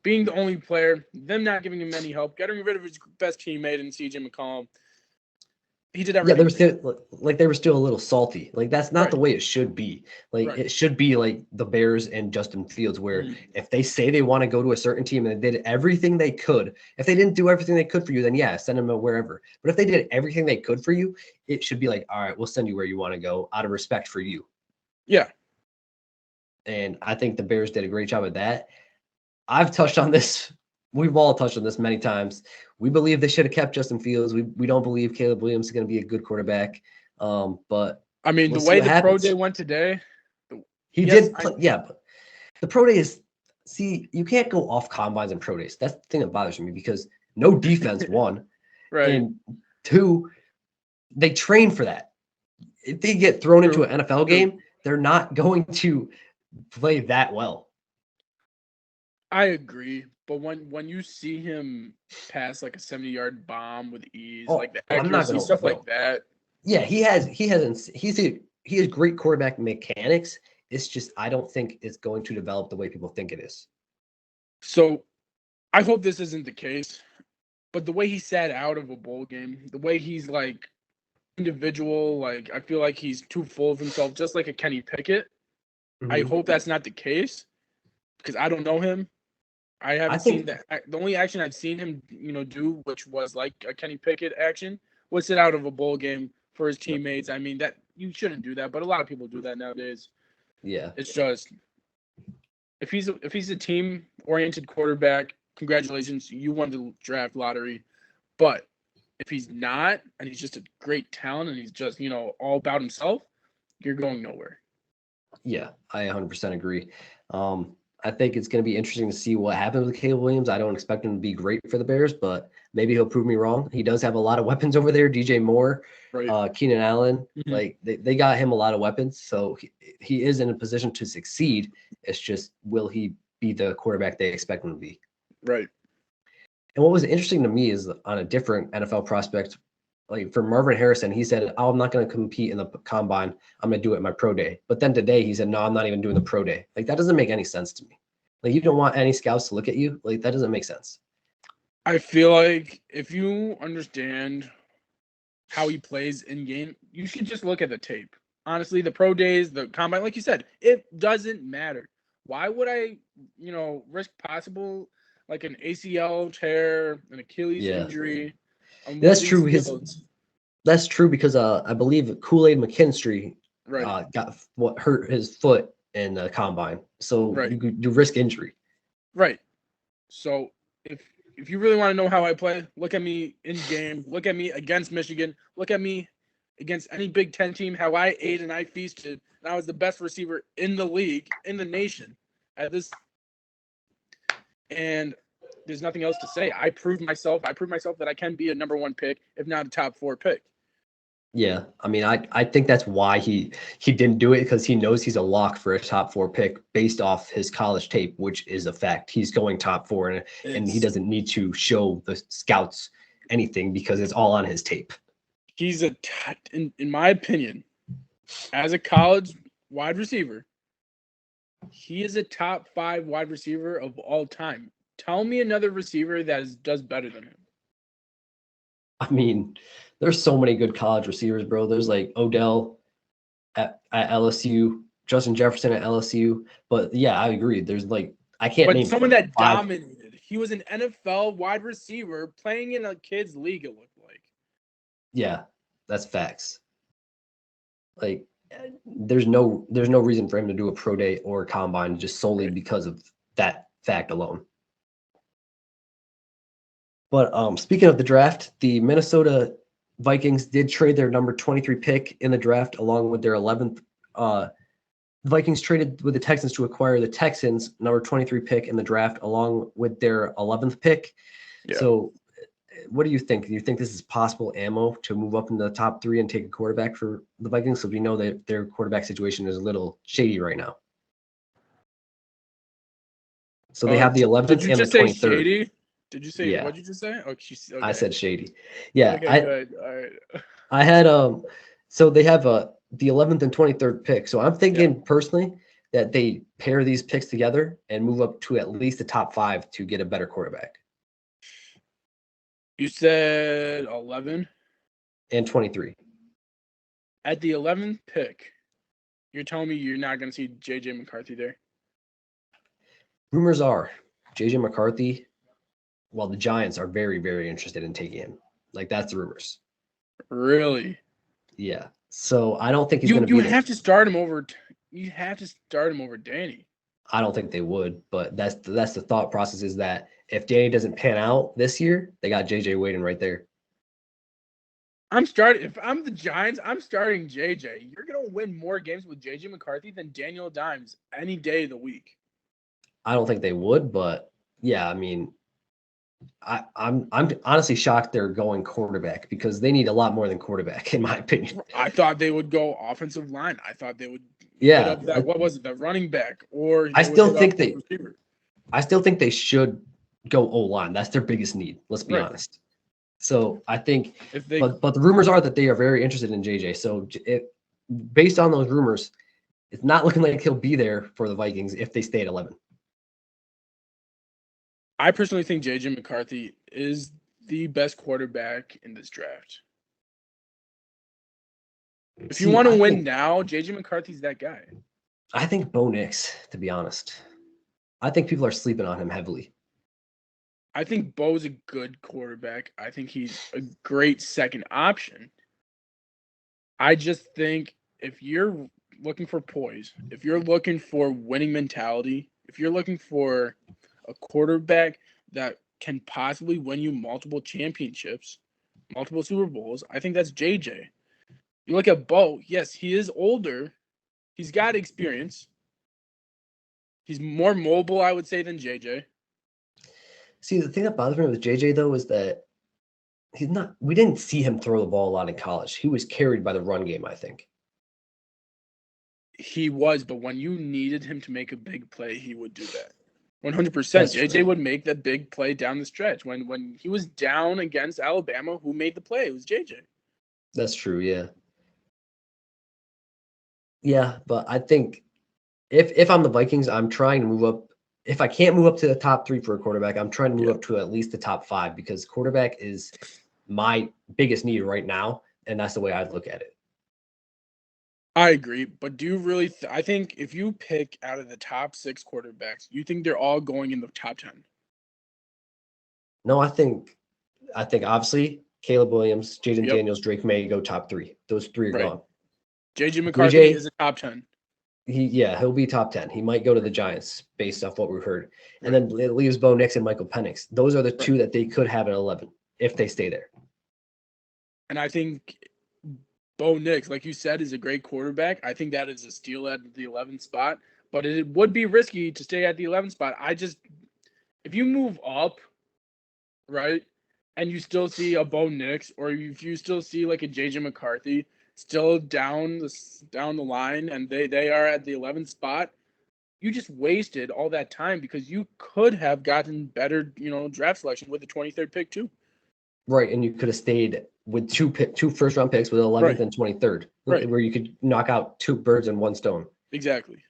being the only player, them not giving him any help, getting rid of his best teammate in CJ McCollum. He did everything. Yeah, they were still a little salty. Like that's not the way it should be. Like it should be like the Bears and Justin Fields, where if they say they want to go to a certain team and they did everything they could, if they didn't do everything they could for you, then yeah, send them wherever. But if they did everything they could for you, it should be like, all right, we'll send you where you want to go out of respect for you. Yeah. And I think the Bears did a great job at that. I've touched on this. We've all touched on this many times. We believe they should have kept Justin Fields. We don't believe Caleb Williams is going to be a good quarterback. But I mean, the way the pro day went today, but the pro day is. See, you can't go off combines and pro days. That's the thing that bothers me because no defense, one, and two, they train for that. If they get thrown into an NFL game, they're not going to play that well. I agree, but when you see him pass like a 70-yard bomb with ease, like the accuracy stuff like that. Yeah, he has great quarterback mechanics. It's just I don't think it's going to develop the way people think it is. So, I hope this isn't the case, but the way he sat out of a bowl game, the way he's like individual, like I feel like he's too full of himself, just like a Kenny Pickett. Mm-hmm. I hope that's not the case because I don't know him. I haven't seen that. The only action I've seen him, do, which was like a Kenny Pickett action, was sit out of a bowl game for his teammates. I mean, that you shouldn't do that, but a lot of people do that nowadays. Yeah, it's just if he's a team-oriented quarterback, congratulations, you won the draft lottery. But if he's not, and he's just a great talent, and he's just all about himself, you're going nowhere. Yeah, I 100% agree. I think it's going to be interesting to see what happens with Caleb Williams. I don't expect him to be great for the Bears, but maybe he'll prove me wrong. He does have a lot of weapons over there. DJ Moore, Keenan Allen, like they got him a lot of weapons. So he is in a position to succeed. It's just, will he be the quarterback they expect him to be? Right. And what was interesting to me is on a different NFL prospect, like for Marvin Harrison, he said, oh, I'm not going to compete in the combine. I'm going to do it in my pro day. But then today he said, no, I'm not even doing the pro day. Like that doesn't make any sense to me. Like you don't want any scouts to look at you. Like that doesn't make sense. I feel like if you understand how he plays in game, you should just look at the tape. Honestly, the pro days, the combine, like you said, it doesn't matter. Why would I, risk possible like an ACL tear, an Achilles injury? That's true. That's true because I believe Kool-Aid McKinstry hurt his foot in the combine, so you risk injury. Right. So if you really want to know how I play, look at me in game. Look at me against Michigan. Look at me against any Big Ten team. How I ate and I feasted. And I was the best receiver in the league, in the nation, at this. And there's nothing else to say. I proved myself. I proved myself that I can be a number 1 pick, if not a top 4 pick. Yeah, I mean, I think that's why he didn't do it, because he knows he's a lock for a top 4 pick based off his college tape, which is a fact. He's going top 4, and he doesn't need to show the scouts anything because it's all on his tape. He's in my opinion, as a college wide receiver, he is a top 5 wide receiver of all time. Tell me another receiver that does better than him. I mean, there's so many good college receivers, bro. There's like Odell at LSU, Justin Jefferson at LSU. But yeah, I agree. There's like, I can't name someone that 5. dominated. He was an NFL wide receiver playing in a kids league, it looked like. Yeah, that's facts. Like, there's no reason for him to do a pro day or a combine just solely because of that fact alone. But speaking of the draft, the Minnesota Vikings did trade their number 23 pick in the draft along with their 11th. The Vikings traded with the Texans to acquire the Texans number 23 pick in the draft along with their 11th pick. Yeah. So what do you think? Do you think this is possible ammo to move up in the top 3 and take a quarterback for the Vikings? So we know that their quarterback situation is a little shady right now. So they have the 11th and the 23rd. Shady? Did you say? Yeah. What did you just say? Okay. I said shady. Yeah. Okay, good. All right. I had so they have the 11th and 23rd pick. So I'm thinking personally that they pair these picks together and move up to at least the top 5 to get a better quarterback. You said 11 and 23. At the 11th pick, you're telling me you're not going to see J.J. McCarthy there? Rumors are J.J. McCarthy. Well, the Giants are very, very interested in taking him. Like, that's the rumors. Really? Yeah. So I don't think he's going to be. You have to start him over. You have to start him over Danny. I don't think they would, but that's the thought process, is that if Danny doesn't pan out this year, they got JJ waiting right there. If I'm the Giants, I'm starting JJ. You're gonna win more games with JJ McCarthy than Daniel Dimes any day of the week. I don't think they would, but yeah, I mean, I'm honestly shocked they're going quarterback, because they need a lot more than quarterback, in my opinion. I thought they would go offensive line. I thought they would. Yeah. What was it? The running back, or I still think they should go O-line. That's their biggest need. Let's be honest. So I think, but the rumors are that they are very interested in JJ. So based on those rumors, it's not looking like he'll be there for the Vikings if they stay at 11. I personally think J.J. McCarthy is the best quarterback in this draft. If you want to win now, J.J. McCarthy's that guy. I think Bo Nix, to be honest. I think people are sleeping on him heavily. I think Bo's a good quarterback. I think he's a great second option. I just think if you're looking for poise, if you're looking for winning mentality, if you're looking for a quarterback that can possibly win you multiple championships, multiple Super Bowls, I think that's JJ. You look at Bo, yes, he is older. He's got experience. He's more mobile, I would say, than JJ. See, the thing that bothers me with JJ, though, is that we didn't see him throw the ball a lot in college. He was carried by the run game, I think. He was, but when you needed him to make a big play, he would do that. 100%. JJ would make that big play down the stretch. When he was down against Alabama, who made the play? It was JJ. That's true, yeah. Yeah, but I think if I'm the Vikings, I'm trying to move up. If I can't move up to the top 3 for a quarterback, I'm trying to move up to at least the top 5, because quarterback is my biggest need right now, and that's the way I'd look at it. I agree, but do you really I think if you pick out of the top 6 quarterbacks, you think they're all going in the top 10? No, I think obviously Caleb Williams, Jaden Daniels, Drake May go top 3. Those 3 are gone. JJ McCarthy is a top 10. He'll be top 10. He might go to the Giants based off what we've heard. And then it leaves Bo Nix and Michael Penix. Those are the two that they could have at 11 if they stay there. And I think Bo Nix, like you said, is a great quarterback. I think that is a steal at the 11th spot, but it would be risky to stay at the 11th spot. If you move up, right, and you still see a Bo Nix, or if you still see like a JJ McCarthy still down the line, and they are at the 11th spot, you just wasted all that time because you could have gotten better, draft selection with the 23rd pick too. Right, and you could have stayed with two first-round picks with 11th and 23rd, where you could knock out two birds in one stone. Exactly.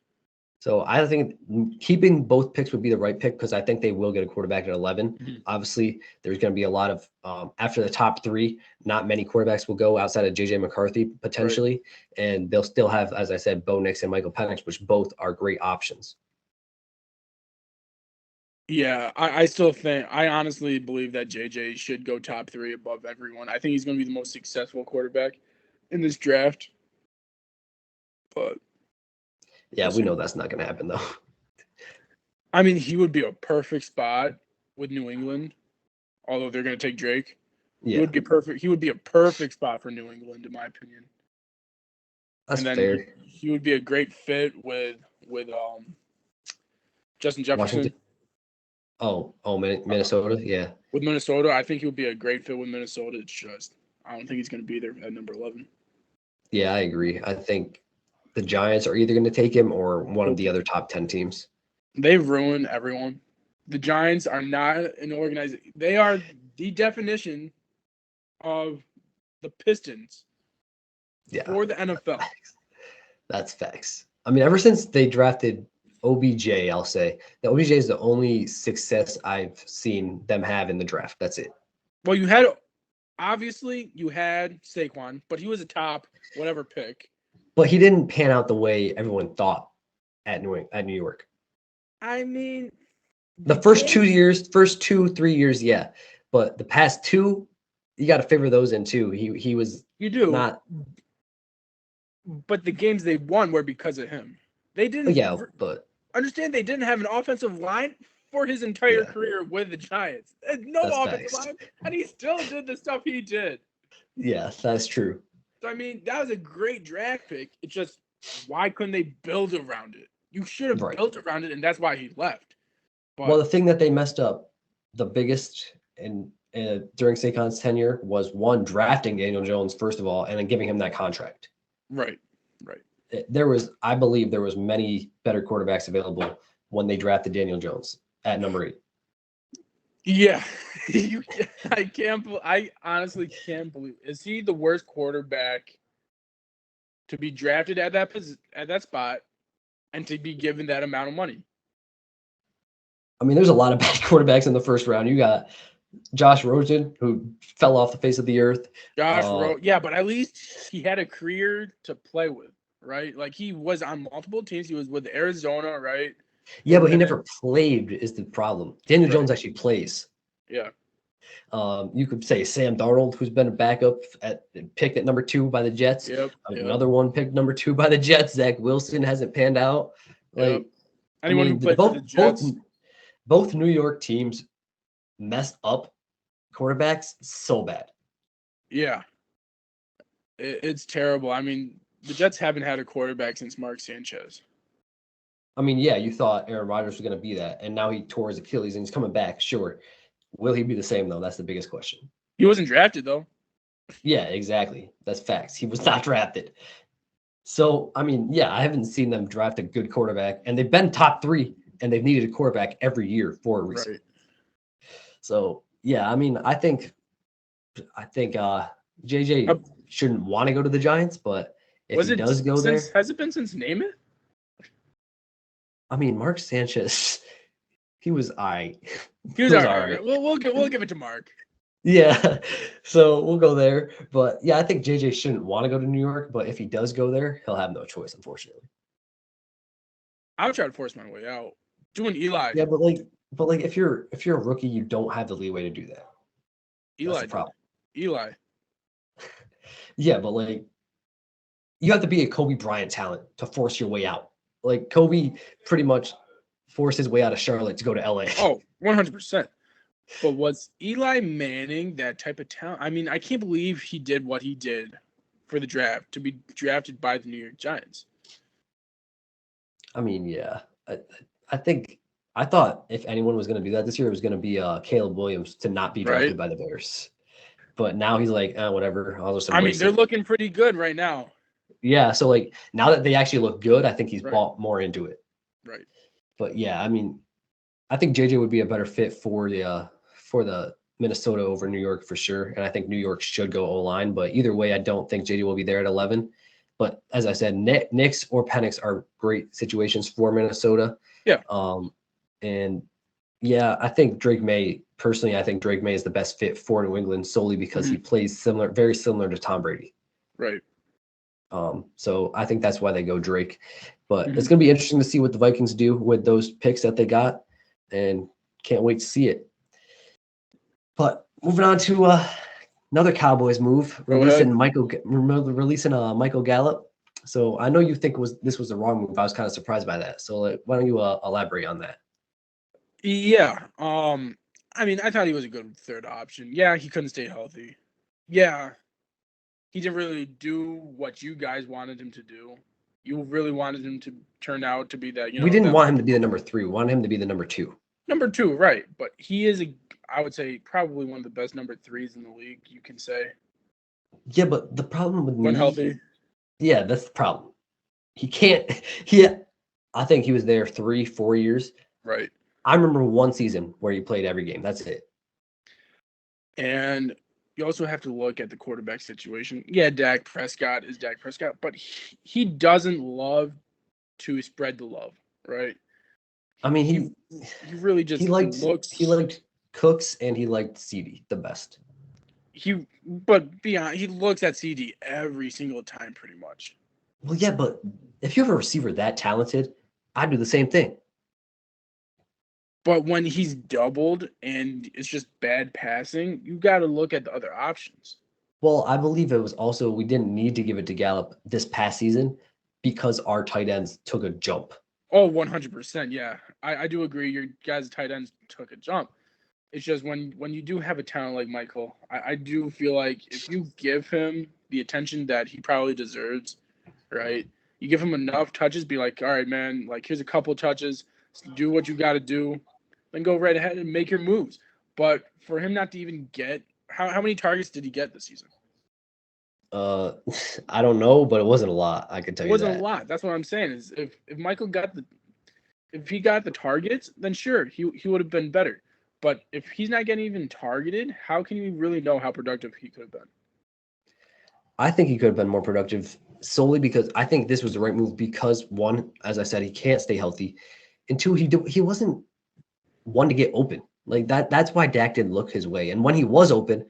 So I think keeping both picks would be the right pick because I think they will get a quarterback at 11. Mm-hmm. Obviously, there's going to be a lot of after the top three, not many quarterbacks will go outside of JJ McCarthy potentially, and they'll still have, as I said, Bo Nix and Michael Penix, which both are great options. Yeah, I honestly believe that JJ should go top 3 above everyone. I think he's going to be the most successful quarterback in this draft. But yeah, we know that's not going to happen though. I mean, he would be a perfect spot with New England, although they're going to take Drake. Yeah. He would be perfect. He would be a perfect spot for New England, in my opinion. That's fair. He would be a great fit with Justin Jefferson. Washington. Oh, Minnesota, yeah. With Minnesota, I think he would be a great fit with Minnesota. It's just I don't think he's going to be there at number 11. Yeah, I agree. I think the Giants are either going to take him or one of the other top 10 teams. They ruin everyone. The Giants are not an organization. They are the definition of the Pistons for the NFL. That's facts. I mean, ever since they drafted OBJ, I'll say that OBJ is the only success I've seen them have in the draft. That's it. Well, you had Saquon, but he was a top whatever pick. But he didn't pan out the way everyone thought at New York. I mean, the first 3 years, yeah. But the past two, you got to figure those in too. He was not. But the games they won were because of him. They didn't. Yeah, but understand they didn't have an offensive line for his entire career with the Giants. No offensive line, and he still did the stuff he did. Yeah, that's true. So I mean, that was a great draft pick. It's just why couldn't they build around it? You should have built around it, and that's why he left. But, well, the thing that they messed up, the biggest during Saquon's tenure was one, drafting Daniel Jones first of all, and then giving him that contract. Right. I believe there was many better quarterbacks available when they drafted Daniel Jones at number 8. Yeah, I honestly can't believe. Is he the worst quarterback to be drafted at that spot and to be given that amount of money? I mean, there's a lot of bad quarterbacks in the first round. You got Josh Rosen, who fell off the face of the earth. Yeah, but at least he had a career to play with, right? Like he was on multiple teams. He was with Arizona, right? Yeah, but he never played is the problem. Daniel Jones actually plays. Yeah. You could say Sam Darnold, who's been a backup picked at number 2 by the Jets. Another one picked number 2 by the Jets. Zach Wilson hasn't panned out. Anyone who played for the Jets. Both New York teams messed up quarterbacks so bad. Yeah. It's terrible. I mean, the Jets haven't had a quarterback since Mark Sanchez. I mean, yeah, you thought Aaron Rodgers was going to be that, and now he tore his Achilles and he's coming back. Sure. Will he be the same, though? That's the biggest question. He wasn't drafted, though. Yeah, exactly. That's facts. He was not drafted. So, I mean, yeah, I haven't seen them draft a good quarterback, and they've been top 3, and they've needed a quarterback every year for a reason. Right. So, yeah, I mean, I think JJ shouldn't want to go to the Giants, but if he does go there. Has it been since Name It? I mean, Mark Sanchez, he was all right. He was all right. We'll give it to Mark. Yeah, so we'll go there. But yeah, I think JJ shouldn't want to go to New York, but if he does go there, he'll have no choice, unfortunately. I would try to force my way out. Doing Eli. Yeah, but if you're a rookie, you don't have the leeway to do that. That's the problem. Eli. Yeah, but you have to be a Kobe Bryant talent to force your way out. Like Kobe pretty much forced his way out of Charlotte to go to LA. Oh, 100%. But was Eli Manning that type of talent? I mean, I can't believe he did what he did for the draft to be drafted by the New York Giants. I mean, yeah. I thought if anyone was going to do that this year, it was going to be Caleb Williams to not be drafted Right? by the Bears. But now he's like, whatever. I'll just I mean, embrace they're it. looking pretty good right now. Yeah. So like now that they actually look good, I think he's Right. bought more into it. Right. But yeah, I mean, I think JJ would be a better fit for the Minnesota over New York for sure. And I think New York should go O-line. But either way, I don't think JJ will be there at 11. But as I said, Nix or Penix are great situations for Minnesota. Yeah. And yeah, I think Drake May, personally, I think Drake May is the best fit for New England solely because he plays very similar to Tom Brady. Right. So I think that's why they go Drake. But it's going to be interesting to see what the Vikings do with those picks that they got, and can't wait to see it. But moving on to another Cowboys move, releasing Michael Gallup. So I know you think this was the wrong move. I was kind of surprised by that. So why don't you elaborate on that? Yeah. I mean, I thought he was a good third option. Yeah, he couldn't stay healthy. Yeah. He didn't really do what you guys wanted him to do. You really wanted him to turn out to be that, We didn't want him to be the number 3. We wanted him to be the number 2. Number 2, right. But he is, I would say, probably one of the best number 3s in the league, you can say. Yeah, but the problem with when me... healthy. Yeah, that's the problem. He can't... I think he was there 3-4 years. Right. I remember one season where he played every game. That's it. And you also have to look at the quarterback situation. Yeah, Dak Prescott is Dak Prescott, but he doesn't love to spread the love, right? I mean, he really just he liked Cooks and he liked CD the best. But beyond, he looks at CD every single time, pretty much. Well, yeah, but if you have a receiver that talented, I'd do the same thing. But when he's doubled and it's just bad passing, you got to look at the other options. Well, I believe it was also we didn't need to give it to Gallup this past season because our tight ends took a jump. Oh, 100%. Yeah, I do agree. Your guys' tight ends took a jump. It's just when you do have a talent like Michael, I do feel like if you give him the attention that he probably deserves, right? You give him enough touches, be like, all right, man, like here's a couple touches, do what you got to do, then go right ahead and make your moves. But for him not to even get, how many targets did he get this season? I don't know, but it wasn't a lot. I can tell you that. It wasn't a lot. That's what I'm saying. Is if Michael got if he got the targets, then sure, he would have been better. But if he's not getting even targeted, how can you really know how productive he could have been? I think he could have been more productive solely because I think this was the right move because one, as I said, he can't stay healthy. And two, he wasn't one to get open. Like that's why Dak didn't look his way. And when he was open,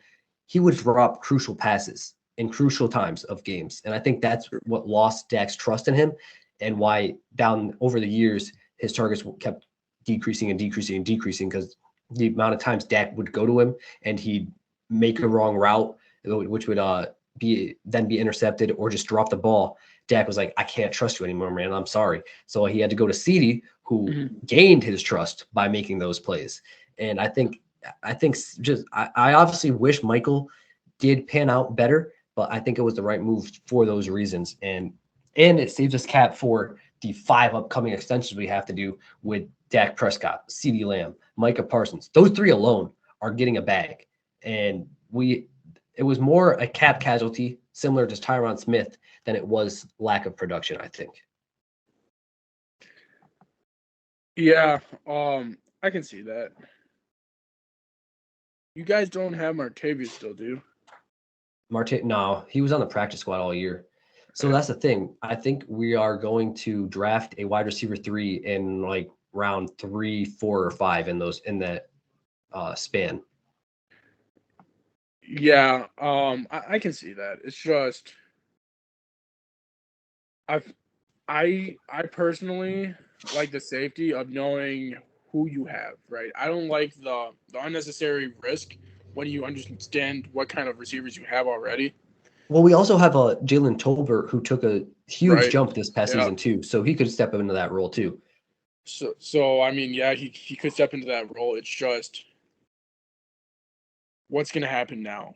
he would drop crucial passes in crucial times of games. And I think that's what lost Dak's trust in him and why down over the years, his targets kept decreasing and decreasing and decreasing because the amount of times Dak would go to him and he'd make a wrong route, which would be intercepted or just drop the ball. Dak was like, I can't trust you anymore, man. I'm sorry. So he had to go to CD, who gained his trust by making those plays. And I think I obviously wish Michael did pan out better, but I think it was the right move for those reasons. And it saves us cap for the 5 upcoming extensions we have to do with Dak Prescott, CeeDee Lamb, Micah Parsons. Those 3 alone are getting a bag. And it was more a cap casualty similar to Tyron Smith than it was lack of production, I think. Yeah, I can see that. You guys don't have Martavius still, do you? No, he was on the practice squad all year. So that's the thing. I think we are going to draft a wide receiver 3 in like round 3, 4, or 5 in that span. Yeah, I can see that. It's just I personally like the safety of knowing who you have, right? I don't like the unnecessary risk when you understand what kind of receivers you have already. Well, we also have a Jalen Tolbert who took a huge Right. jump this past Yeah. season too, so he could step into that role too. So I mean, yeah, he could step into that role. It's just what's going to happen now.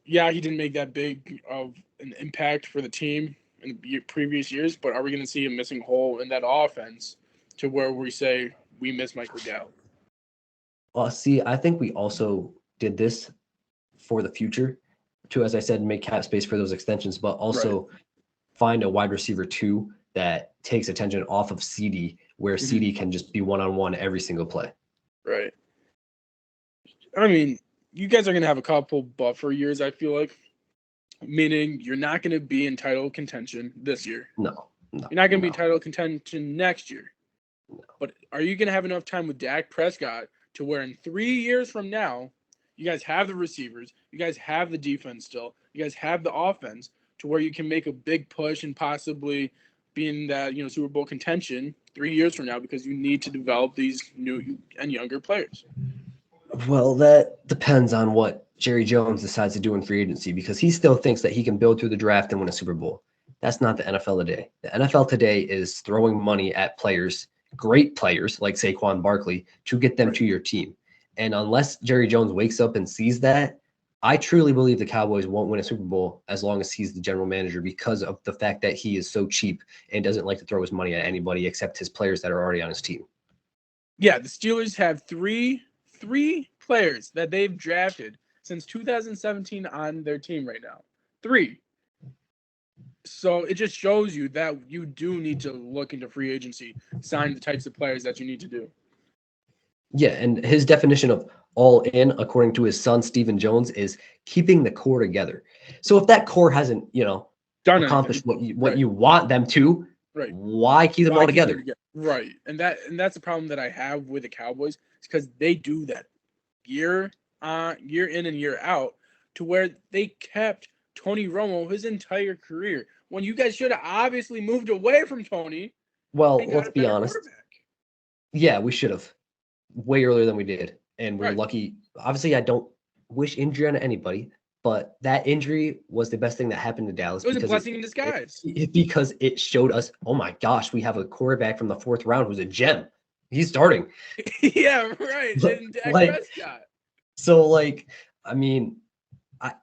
He didn't make that big of an impact for the team in the previous years, but are we going to see a missing hole in that offense to where we say we miss Michael Gallup? Well, see, I think we also did this for the future, to, as I said, make cap space for those extensions, but also find a wide receiver too that takes attention off of CD, where CD can just be one-on-one every single play. Right. I mean, you guys are going to have a couple buffer years, I feel like, meaning you're not going to be in title contention this year. No. You're not going to be in title contention next year. No. But are you going to have enough time with Dak Prescott to where in 3 years from now, you guys have the receivers, you guys have the defense still, you guys have the offense to where you can make a big push and possibly be in that, Super Bowl contention 3 years from now because you need to develop these new and younger players? Well, that depends on what Jerry Jones decides to do in free agency because he still thinks that he can build through the draft and win a Super Bowl. That's not the NFL today. The NFL today is throwing money at players, great players like Saquon Barkley, to get them to your team. And unless Jerry Jones wakes up and sees that, I truly believe the Cowboys won't win a Super Bowl as long as he's the general manager because of the fact that he is so cheap and doesn't like to throw his money at anybody except his players that are already on his team. Yeah, the Steelers have three players that they've drafted since 2017 on their team right now. 3. So it just shows you that you do need to look into free agency, sign the types of players that you need to do. Yeah, and his definition of all in, according to his son, Stephen Jones, is keeping the core together. So if that core hasn't, done accomplished what you want them to, why keep them all together? Right. And that's the problem that I have with the Cowboys, is because they do that year in and year out to where they kept Tony Romo his entire career. When you guys should have obviously moved away from Tony. Well, let's be honest. Yeah, we should have way earlier than we did. And we're lucky. Obviously, I don't wish injury on anybody, but that injury was the best thing that happened to Dallas. It was a blessing in disguise. Because it showed us, oh my gosh, we have a quarterback from the 4th round who's a gem. He's starting. Yeah, right. And Dak Prescott. So, I mean, that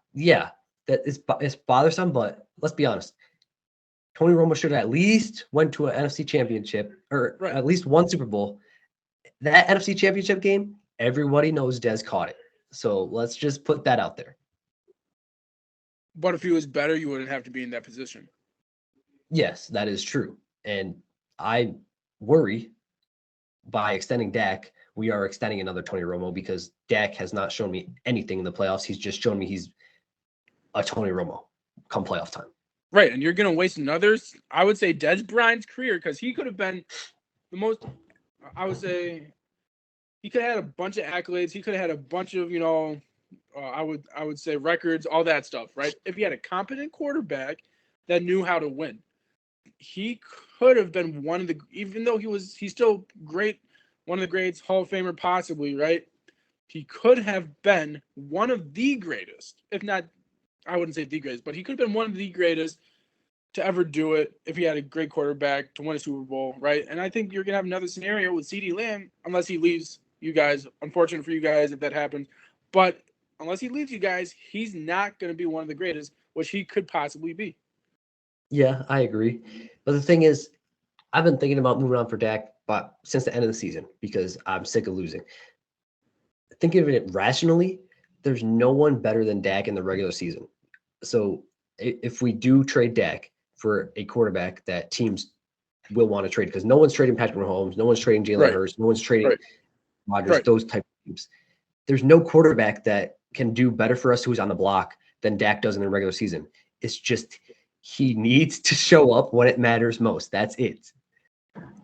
it's bothersome, but let's be honest. Tony Romo should have at least went to an NFC championship or at least one Super Bowl. That NFC championship game, everybody knows Dez caught it. So let's just put that out there. But if he was better, you wouldn't have to be in that position. Yes, that is true. And I worry by extending Dak, we are extending another Tony Romo because Dak has not shown me anything in the playoffs. He's just shown me he's a Tony Romo come playoff time. Right, and you're going to waste another, I would say, Dez Bryant's career because he could have been the most, I would say, he could have had a bunch of accolades. He could have had a bunch of, I would say records, all that stuff, right? If he had a competent quarterback that knew how to win, he could have been one of the, even though he's still great, one of the greats, Hall of Famer possibly, right? He could have been one of the greatest, if not, I wouldn't say the greatest, but he could have been one of the greatest to ever do it if he had a great quarterback to win a Super Bowl, right? And I think you're going to have another scenario with CeeDee Lamb, unless he leaves you guys. Unfortunate for you guys if that happens. But unless he leaves you guys, he's not going to be one of the greatest, which he could possibly be. Yeah, I agree. But the thing is, I've been thinking about moving on for Dak since the end of the season because I'm sick of losing. Thinking of it rationally, there's no one better than Dak in the regular season. So if we do trade Dak for a quarterback that teams will want to trade, because no one's trading Patrick Mahomes, no one's trading Jalen Hurts, no one's trading Rodgers, those type of teams. There's no quarterback that can do better for us who's on the block than Dak does in the regular season. It's just he needs to show up when it matters most. That's it.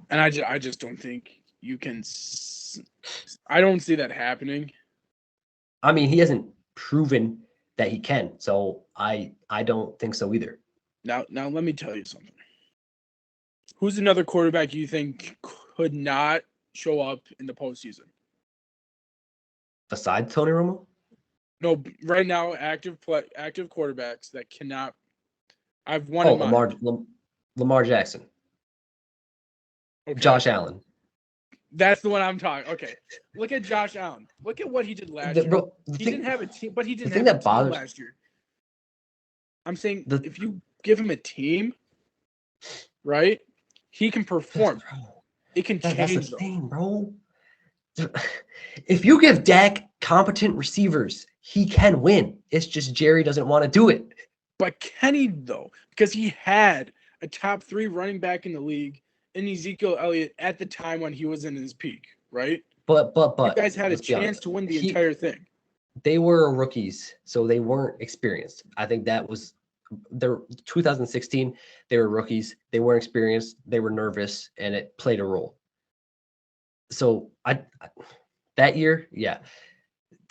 And I just don't think you can. I don't see that happening. I mean, he hasn't proven that he can, so I don't think so either. Now let me tell you something. Who's another quarterback you think could not show up in the postseason? Besides Tony Romo? No, right now, active quarterbacks that cannot. I've one Oh, in mind. Lamar Jackson, Okay. Josh Allen. That's the one I'm talking. Okay. Look at Josh Allen. Look at what he did last year. Bro, He didn't have a team, but he didn't thing have a that team bothers last year. I'm saying the if you give him a team, right, he can perform. It can that's change the though. thing, bro. If you give Dak competent receivers, he can win. It's just Jerry doesn't want to do it. But Kenny though, because he had a top 3 running back in the league in Ezekiel Elliott at the time when he was in his peak, right? But You guys had a let's be chance honest. to win the entire thing. They were rookies, so they weren't experienced. I think that was their 2016. They were rookies. They weren't experienced. They were nervous, and it played a role. So that year, yeah.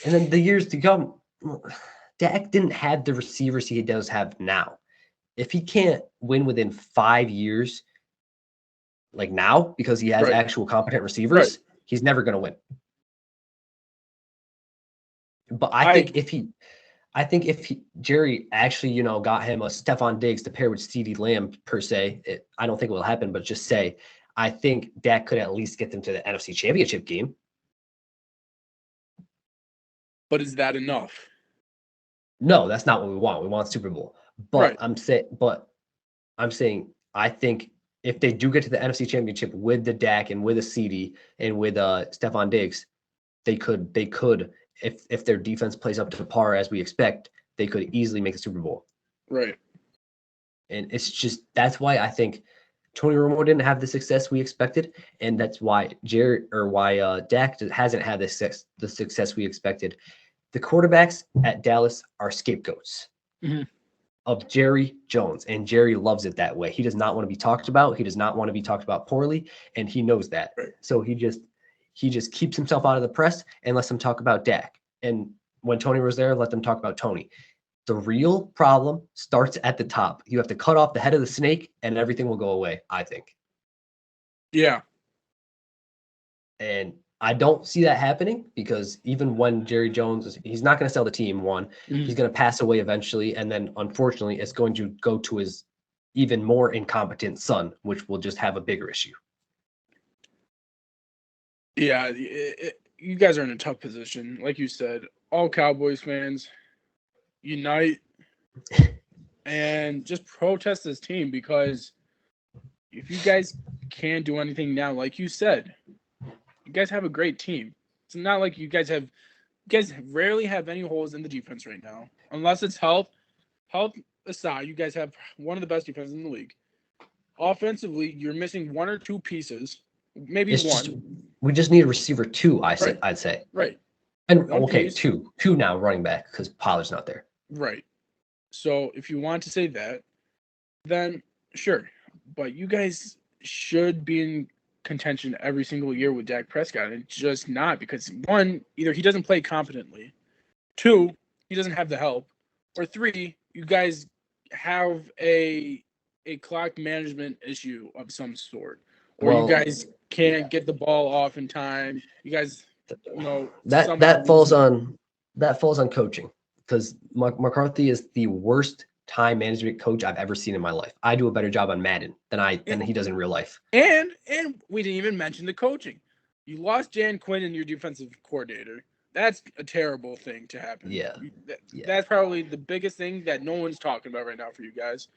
And then the years to come, Dak didn't have the receivers he does have now. If he can't win within 5 years, like now, because he has Right. actual competent receivers, he's never going to win. But I think if Jerry actually, got him a Stephon Diggs to pair with CeeDee Lamb per se, I don't think it will happen, but just say, I think Dak could at least get them to the NFC Championship game. But is that enough? No, that's not what we want. We want Super Bowl. But I'm saying, I think if they do get to the NFC Championship with the Dak and with a CeeDee and with Stephon Diggs, they could, if their defense plays up to par as we expect, they could easily make the Super Bowl. Right. And it's just, that's why I think Tony Romo didn't have the success we expected, and that's why Dak hasn't had the success we expected. The quarterbacks at Dallas are scapegoats of Jerry Jones, and Jerry loves it that way. He does not want to be talked about. He does not want to be talked about poorly, and he knows that. Right. So he just keeps himself out of the press and lets them talk about Dak. And when Tony was there, let them talk about Tony. The real problem starts at the top. You have to cut off the head of the snake, and everything will go away, I think. Yeah. And I don't see that happening, because even when Jerry Jones he's not going to sell the team. He's going to pass away eventually, and then unfortunately, it's going to go to his even more incompetent son, which will just have a bigger issue. Yeah, you guys are in a tough position. Like you said, all Cowboys fans, unite and just protest this team, because if you guys can't do anything now, like you said, you guys have a great team. It's not like you guys rarely have any holes in the defense right now, unless it's health. Health aside, you guys have one of the best defenses in the league. Offensively, you're missing 1 or 2 pieces, maybe one. We just need a receiver 2, I'd say. Right. And One okay, piece. two now running back, because Pollard's not there. Right. So if you want to say that, then sure. But you guys should be in contention every single year with Dak Prescott. It's just not, because 1, either he doesn't play competently, 2, he doesn't have the help, or 3, you guys have a clock management issue of some sort, or you guys can't get the ball off in time. You guys, that falls on coaching, because McCarthy is the worst time management coach I've ever seen in my life. I do a better job on Madden than he does in real life. And we didn't even mention the coaching. You lost Jan Quinn and your defensive coordinator. That's a terrible thing to happen. Yeah. That's probably the biggest thing that no one's talking about right now for you guys.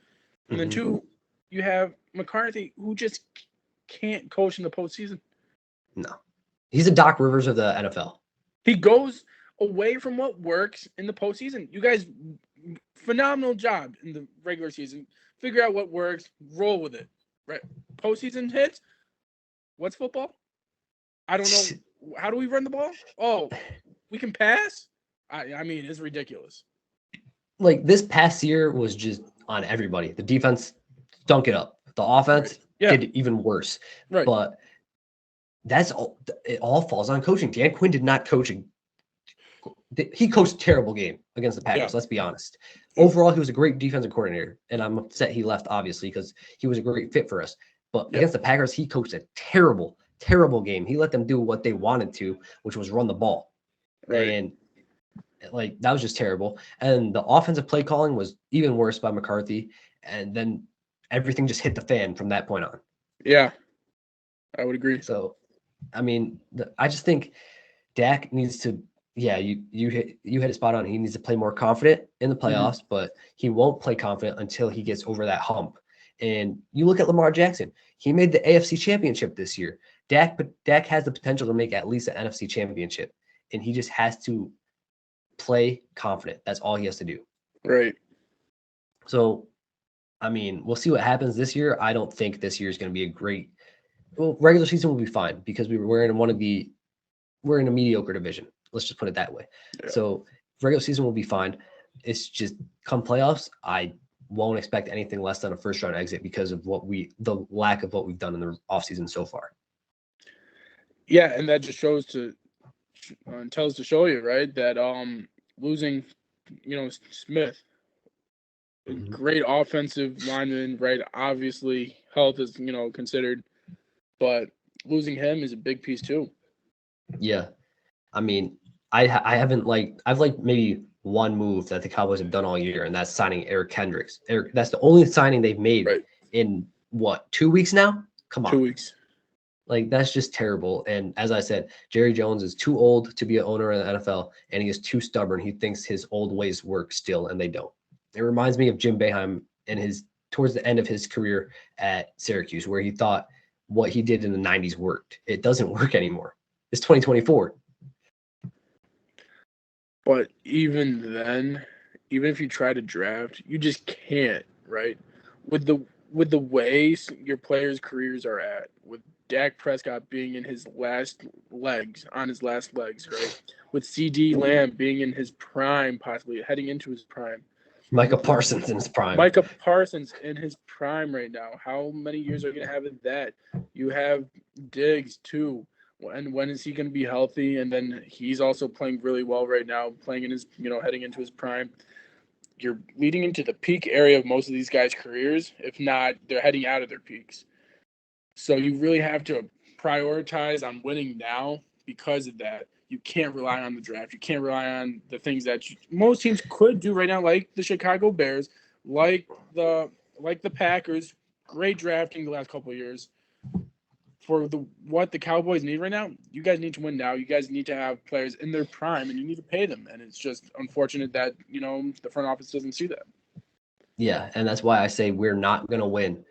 And then 2, you have McCarthy, who just can't coach in the postseason. No. He's a Doc Rivers of the NFL. He goes away from what works in the postseason. You guys, phenomenal job in the regular season. Figure out what works, roll with it. Right? Postseason hits. What's football? I don't know. How do we run the ball? Oh, we can pass? I mean, it's ridiculous. Like, this past year was just on everybody. The defense stunk it up. The offense did even worse. Right. But it all falls on coaching. Dan Quinn did not coach. He coached a terrible game against the Packers, let's be honest. Overall, he was a great defensive coordinator, and I'm upset he left, obviously, because he was a great fit for us. But against the Packers, he coached a terrible, terrible game. He let them do what they wanted to, which was run the ball. Right. Like, that was just terrible. And the offensive play calling was even worse by McCarthy. And then everything just hit the fan from that point on. Yeah, I would agree. So, I mean, I just think Dak needs to, yeah, you hit it spot on. He needs to play more confident in the playoffs, but he won't play confident until he gets over that hump. And you look at Lamar Jackson. He made the AFC Championship this year. Dak has the potential to make at least an NFC Championship, and he just has to play confident. That's all he has to do. Right. So, I mean, we'll see what happens this year. I don't think this year is going to be a great. Well, regular season will be fine because we're in a mediocre division. Let's just put it that way. Yeah. So regular season will be fine. It's just come playoffs, I won't expect anything less than a first round exit because of the lack of what we've done in the offseason so far. Yeah, and that just tells to show you, right, that losing, Smith, a great offensive lineman, right? Obviously, health is considered, but losing him is a big piece too. Yeah, I mean, I've liked maybe one move that the Cowboys have done all year, and that's signing Eric Kendricks. That's the only signing they've made in what, 2 weeks now? Come on, 2 weeks. Like, that's just terrible. And as I said, Jerry Jones is too old to be an owner in the NFL, and he is too stubborn. He thinks his old ways work still, and they don't. It reminds me of Jim Boeheim and towards the end of his career at Syracuse, where he thought what he did in the 90s worked. It doesn't work anymore. It's 2024. But even then, even if you try to draft, you just can't, right? With the ways your players' careers are at, with Dak Prescott being in his last legs, right? With CD Lamb being in his prime, possibly heading into his prime. Micah Parsons in his prime. Micah Parsons in his prime right now. How many years are you going to have in that? You have Diggs too. And when is he going to be healthy? And then he's also playing really well right now, playing in his, heading into his prime. You're leading into the peak area of most of these guys' careers. If not, they're heading out of their peaks. So you really have to prioritize on winning now because of that. You can't rely on the draft. You can't rely on the things that most teams could do right now, like the Chicago Bears, like the Packers. Great drafting the last couple of years. For what the Cowboys need right now, you guys need to win now. You guys need to have players in their prime, and you need to pay them. And it's just unfortunate that the front office doesn't see that. Yeah, and that's why I say we're not going to win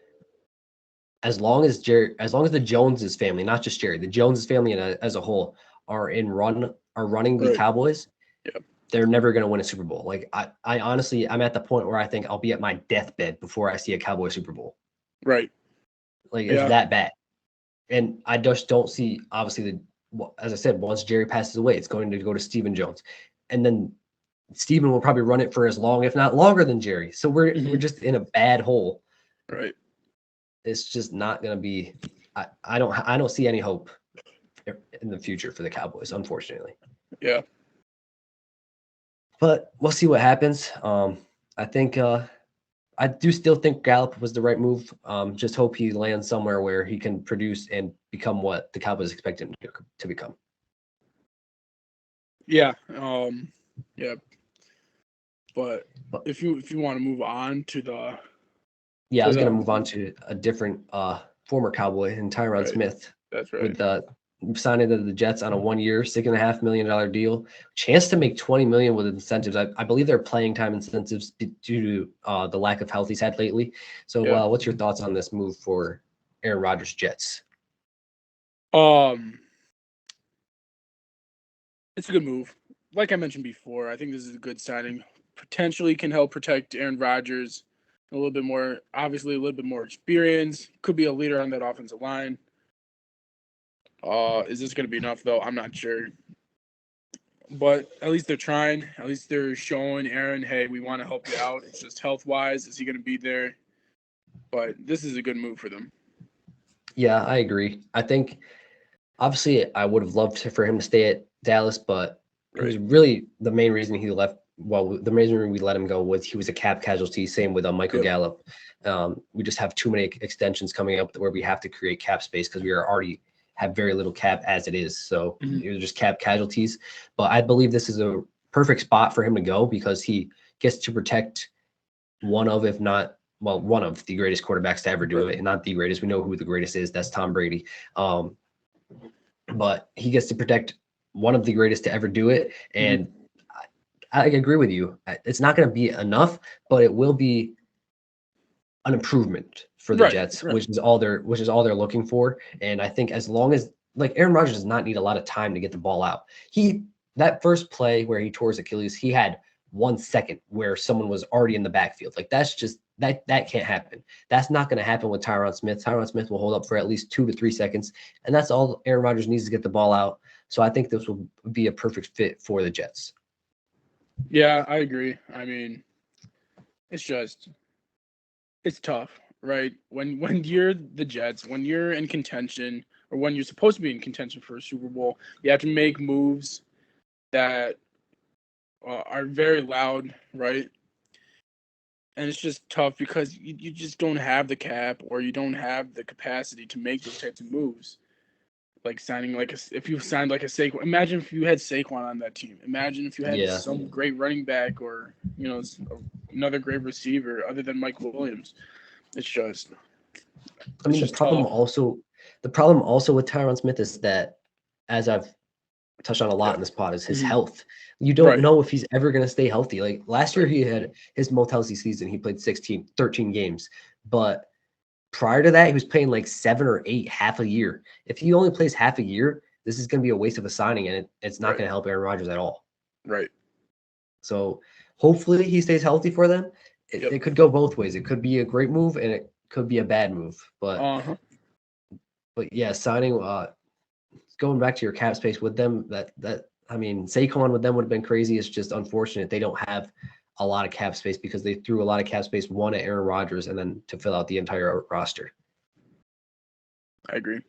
as long as the Joneses family, not just Jerry, the Joneses family as a whole are running the Cowboys. Yeah. They're never going to win a Super Bowl. Like, I honestly, I'm at the point where I think I'll be at my deathbed before I see a Cowboy Super Bowl. Right. Like, it's that bad. And I just don't see, obviously, as I said, once Jerry passes away, it's going to go to Stephen Jones. And then Stephen will probably run it for as long, if not longer than Jerry. So we're just in a bad hole. Right. It's just not going to be, I don't see any hope in the future for the Cowboys, unfortunately. Yeah. But we'll see what happens. I think, I do still think Gallup was the right move. Just hope he lands somewhere where he can produce and become what the Cowboys expect him to become. Yeah. Yeah. But if you want to move on to the I was going to move on to a different former Cowboy, and Tyron Smith. That's right. With the signing of the Jets on a 1 year, $6.5 million deal, chance to make $20 million with incentives. I believe they're playing time incentives due to the lack of health he's had lately. So, what's your thoughts on this move for Aaron Rodgers' Jets? It's a good move. Like I mentioned before, I think this is a good signing. Potentially can help protect Aaron Rodgers a little bit more. Obviously, a little bit more experience. Could be a leader on that offensive line. Is this going to be enough, though? I'm not sure. But at least they're trying. At least they're showing Aaron, hey, we want to help you out. It's just health-wise. Is he going to be there? But this is a good move for them. Yeah, I agree. I think, obviously, I would have loved for him to stay at Dallas, but it was really the main reason he left. Well, the main reason we let him go was he was a cap casualty. Same with Michael Gallup. We just have too many extensions coming up where we have to create cap space because we are already have very little cap as it is. So it was just cap casualties. But I believe this is a perfect spot for him to go because he gets to protect one of, if not, well, one of the greatest quarterbacks to ever do it, and not the greatest. We know who the greatest is. That's Tom Brady. But he gets to protect one of the greatest to ever do it. And I agree with you. It's not going to be enough, but it will be an improvement for the Jets, which is all they're looking for. And I think as long as, like, Aaron Rodgers does not need a lot of time to get the ball out. That first play where he tore his Achilles, he had 1 second where someone was already in the backfield. Like, that's just that can't happen. That's not going to happen with Tyron Smith. Tyron Smith will hold up for at least 2 to 3 seconds, and that's all Aaron Rodgers needs to get the ball out. So I think this will be a perfect fit for the Jets. Yeah, I agree. I mean, it's tough, right? When you're the Jets, when you're in contention, or when you're supposed to be in contention for a Super Bowl, you have to make moves that are very loud, right? And it's just tough because you just don't have the cap, or you don't have the capacity to make those types of moves. Like signing if you signed like a Saquon. Imagine if you had Saquon on that team. Imagine if you had some great running back, or another great receiver other than Mike Williams. It's just. I mean, the problem also with Tyron Smith is that, as I've touched on a lot in this pod, is his health. You don't know if he's ever going to stay healthy. Like last year, he had his most healthy season. He played 13 games, but prior to that, he was playing like 7 or 8 half a year. If he only plays half a year, this is going to be a waste of a signing, and it's not going to help Aaron Rodgers at all. Right. So hopefully he stays healthy for them. It could go both ways. It could be a great move, and it could be a bad move. But yeah, signing going back to your cap space with them, I mean, Saquon with them would have been crazy. It's just unfortunate they don't have a lot of cap space because they threw a lot of cap space, one, at Aaron Rodgers, and then to fill out the entire roster. I agree.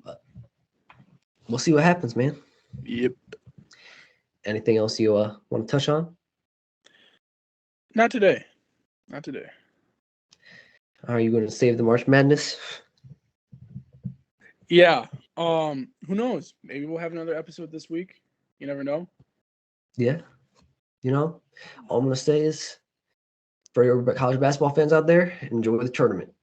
But we'll see what happens, man. Yep. Anything else you want to touch on? Not today. Are you going to save the March Madness? Yeah. Who knows? Maybe we'll have another episode this week. You never know. Yeah. All I'm going to say is, for your college basketball fans out there, enjoy the tournament.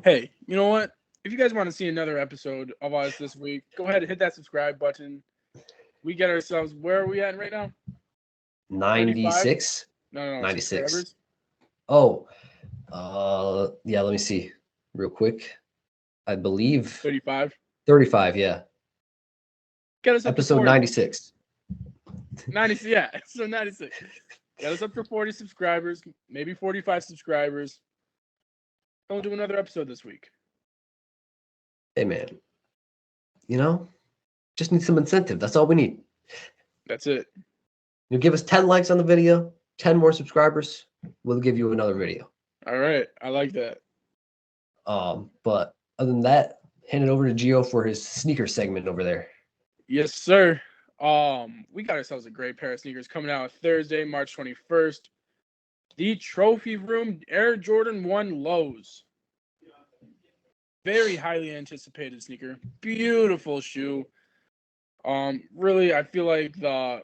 Hey, you know what? If you guys want to see another episode of us this week, go ahead and hit that subscribe button. We get ourselves, where are we at right now? 96? No, 96. Oh, yeah, let me see real quick. I believe 35. 35, yeah. Get us up episode to 96. 96, yeah. So 96. Get us up to 40 subscribers, maybe 45 subscribers. Don't do another episode this week. Hey, man. Just need some incentive. That's all we need. That's it. You give us 10 likes on the video, 10 more subscribers, we'll give you another video. All right. I like that. But other than that, hand it over to Gio for his sneaker segment over there. Yes, sir. We got ourselves a great pair of sneakers coming out Thursday, March 21st. The Trophy Room Air Jordan 1 Lows. Very highly anticipated sneaker. Beautiful shoe. Really, I feel like the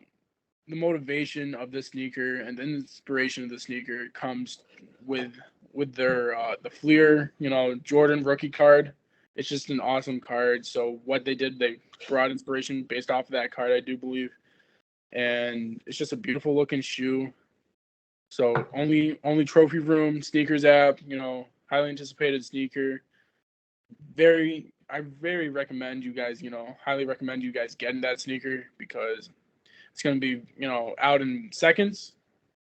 motivation of the sneaker and the inspiration of the sneaker comes with their the Fleer, Jordan rookie card. It's just an awesome card. So what they did, they brought inspiration based off of that card, I do believe. And it's just a beautiful looking shoe. So only Trophy Room sneakers app, highly anticipated sneaker. I very recommend you guys, highly recommend you guys getting that sneaker because it's going to be, out in seconds.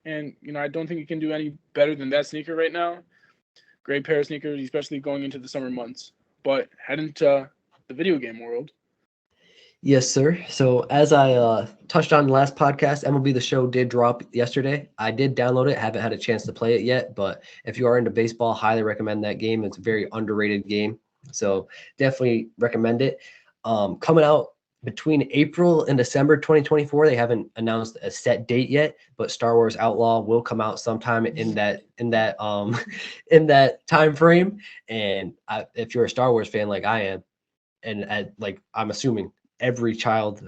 And, I don't think you can do any better than that sneaker right now. Great pair of sneakers, especially going into the summer months. But head into the video game world. Yes, sir. So as I touched on the last podcast, MLB The Show did drop yesterday. I did download it. Haven't had a chance to play it yet. But if you are into baseball, highly recommend that game. It's a very underrated game. So definitely recommend it. Coming out between April and December 2024, they haven't announced a set date yet, but Star Wars Outlaw will come out sometime in that time frame. And if you're a Star Wars fan like I am, and I'm assuming every child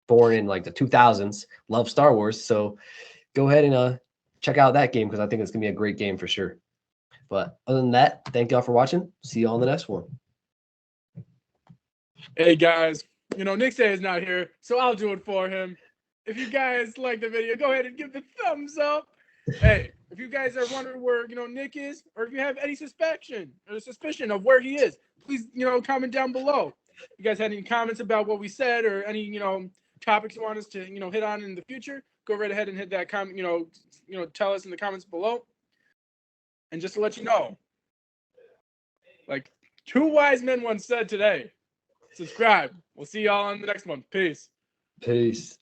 born in like the 2000s, love Star Wars. So go ahead and check out that game because I think it's gonna be a great game for sure. But other than that, thank y'all for watching. See you all in the next one. Hey guys, Nick Say is not here, so I'll do it for him. If you guys like the video, go ahead and give the thumbs up. Hey, if you guys are wondering where Nick is, or if you have any suspicion of where he is, please comment down below. If you guys had any comments about what we said, or any topics you want us to hit on in the future, go right ahead and hit that comment. Tell us in the comments below. And just to let you know, like two wise men once said today, subscribe. We'll see y'all on the next one. Peace. Peace.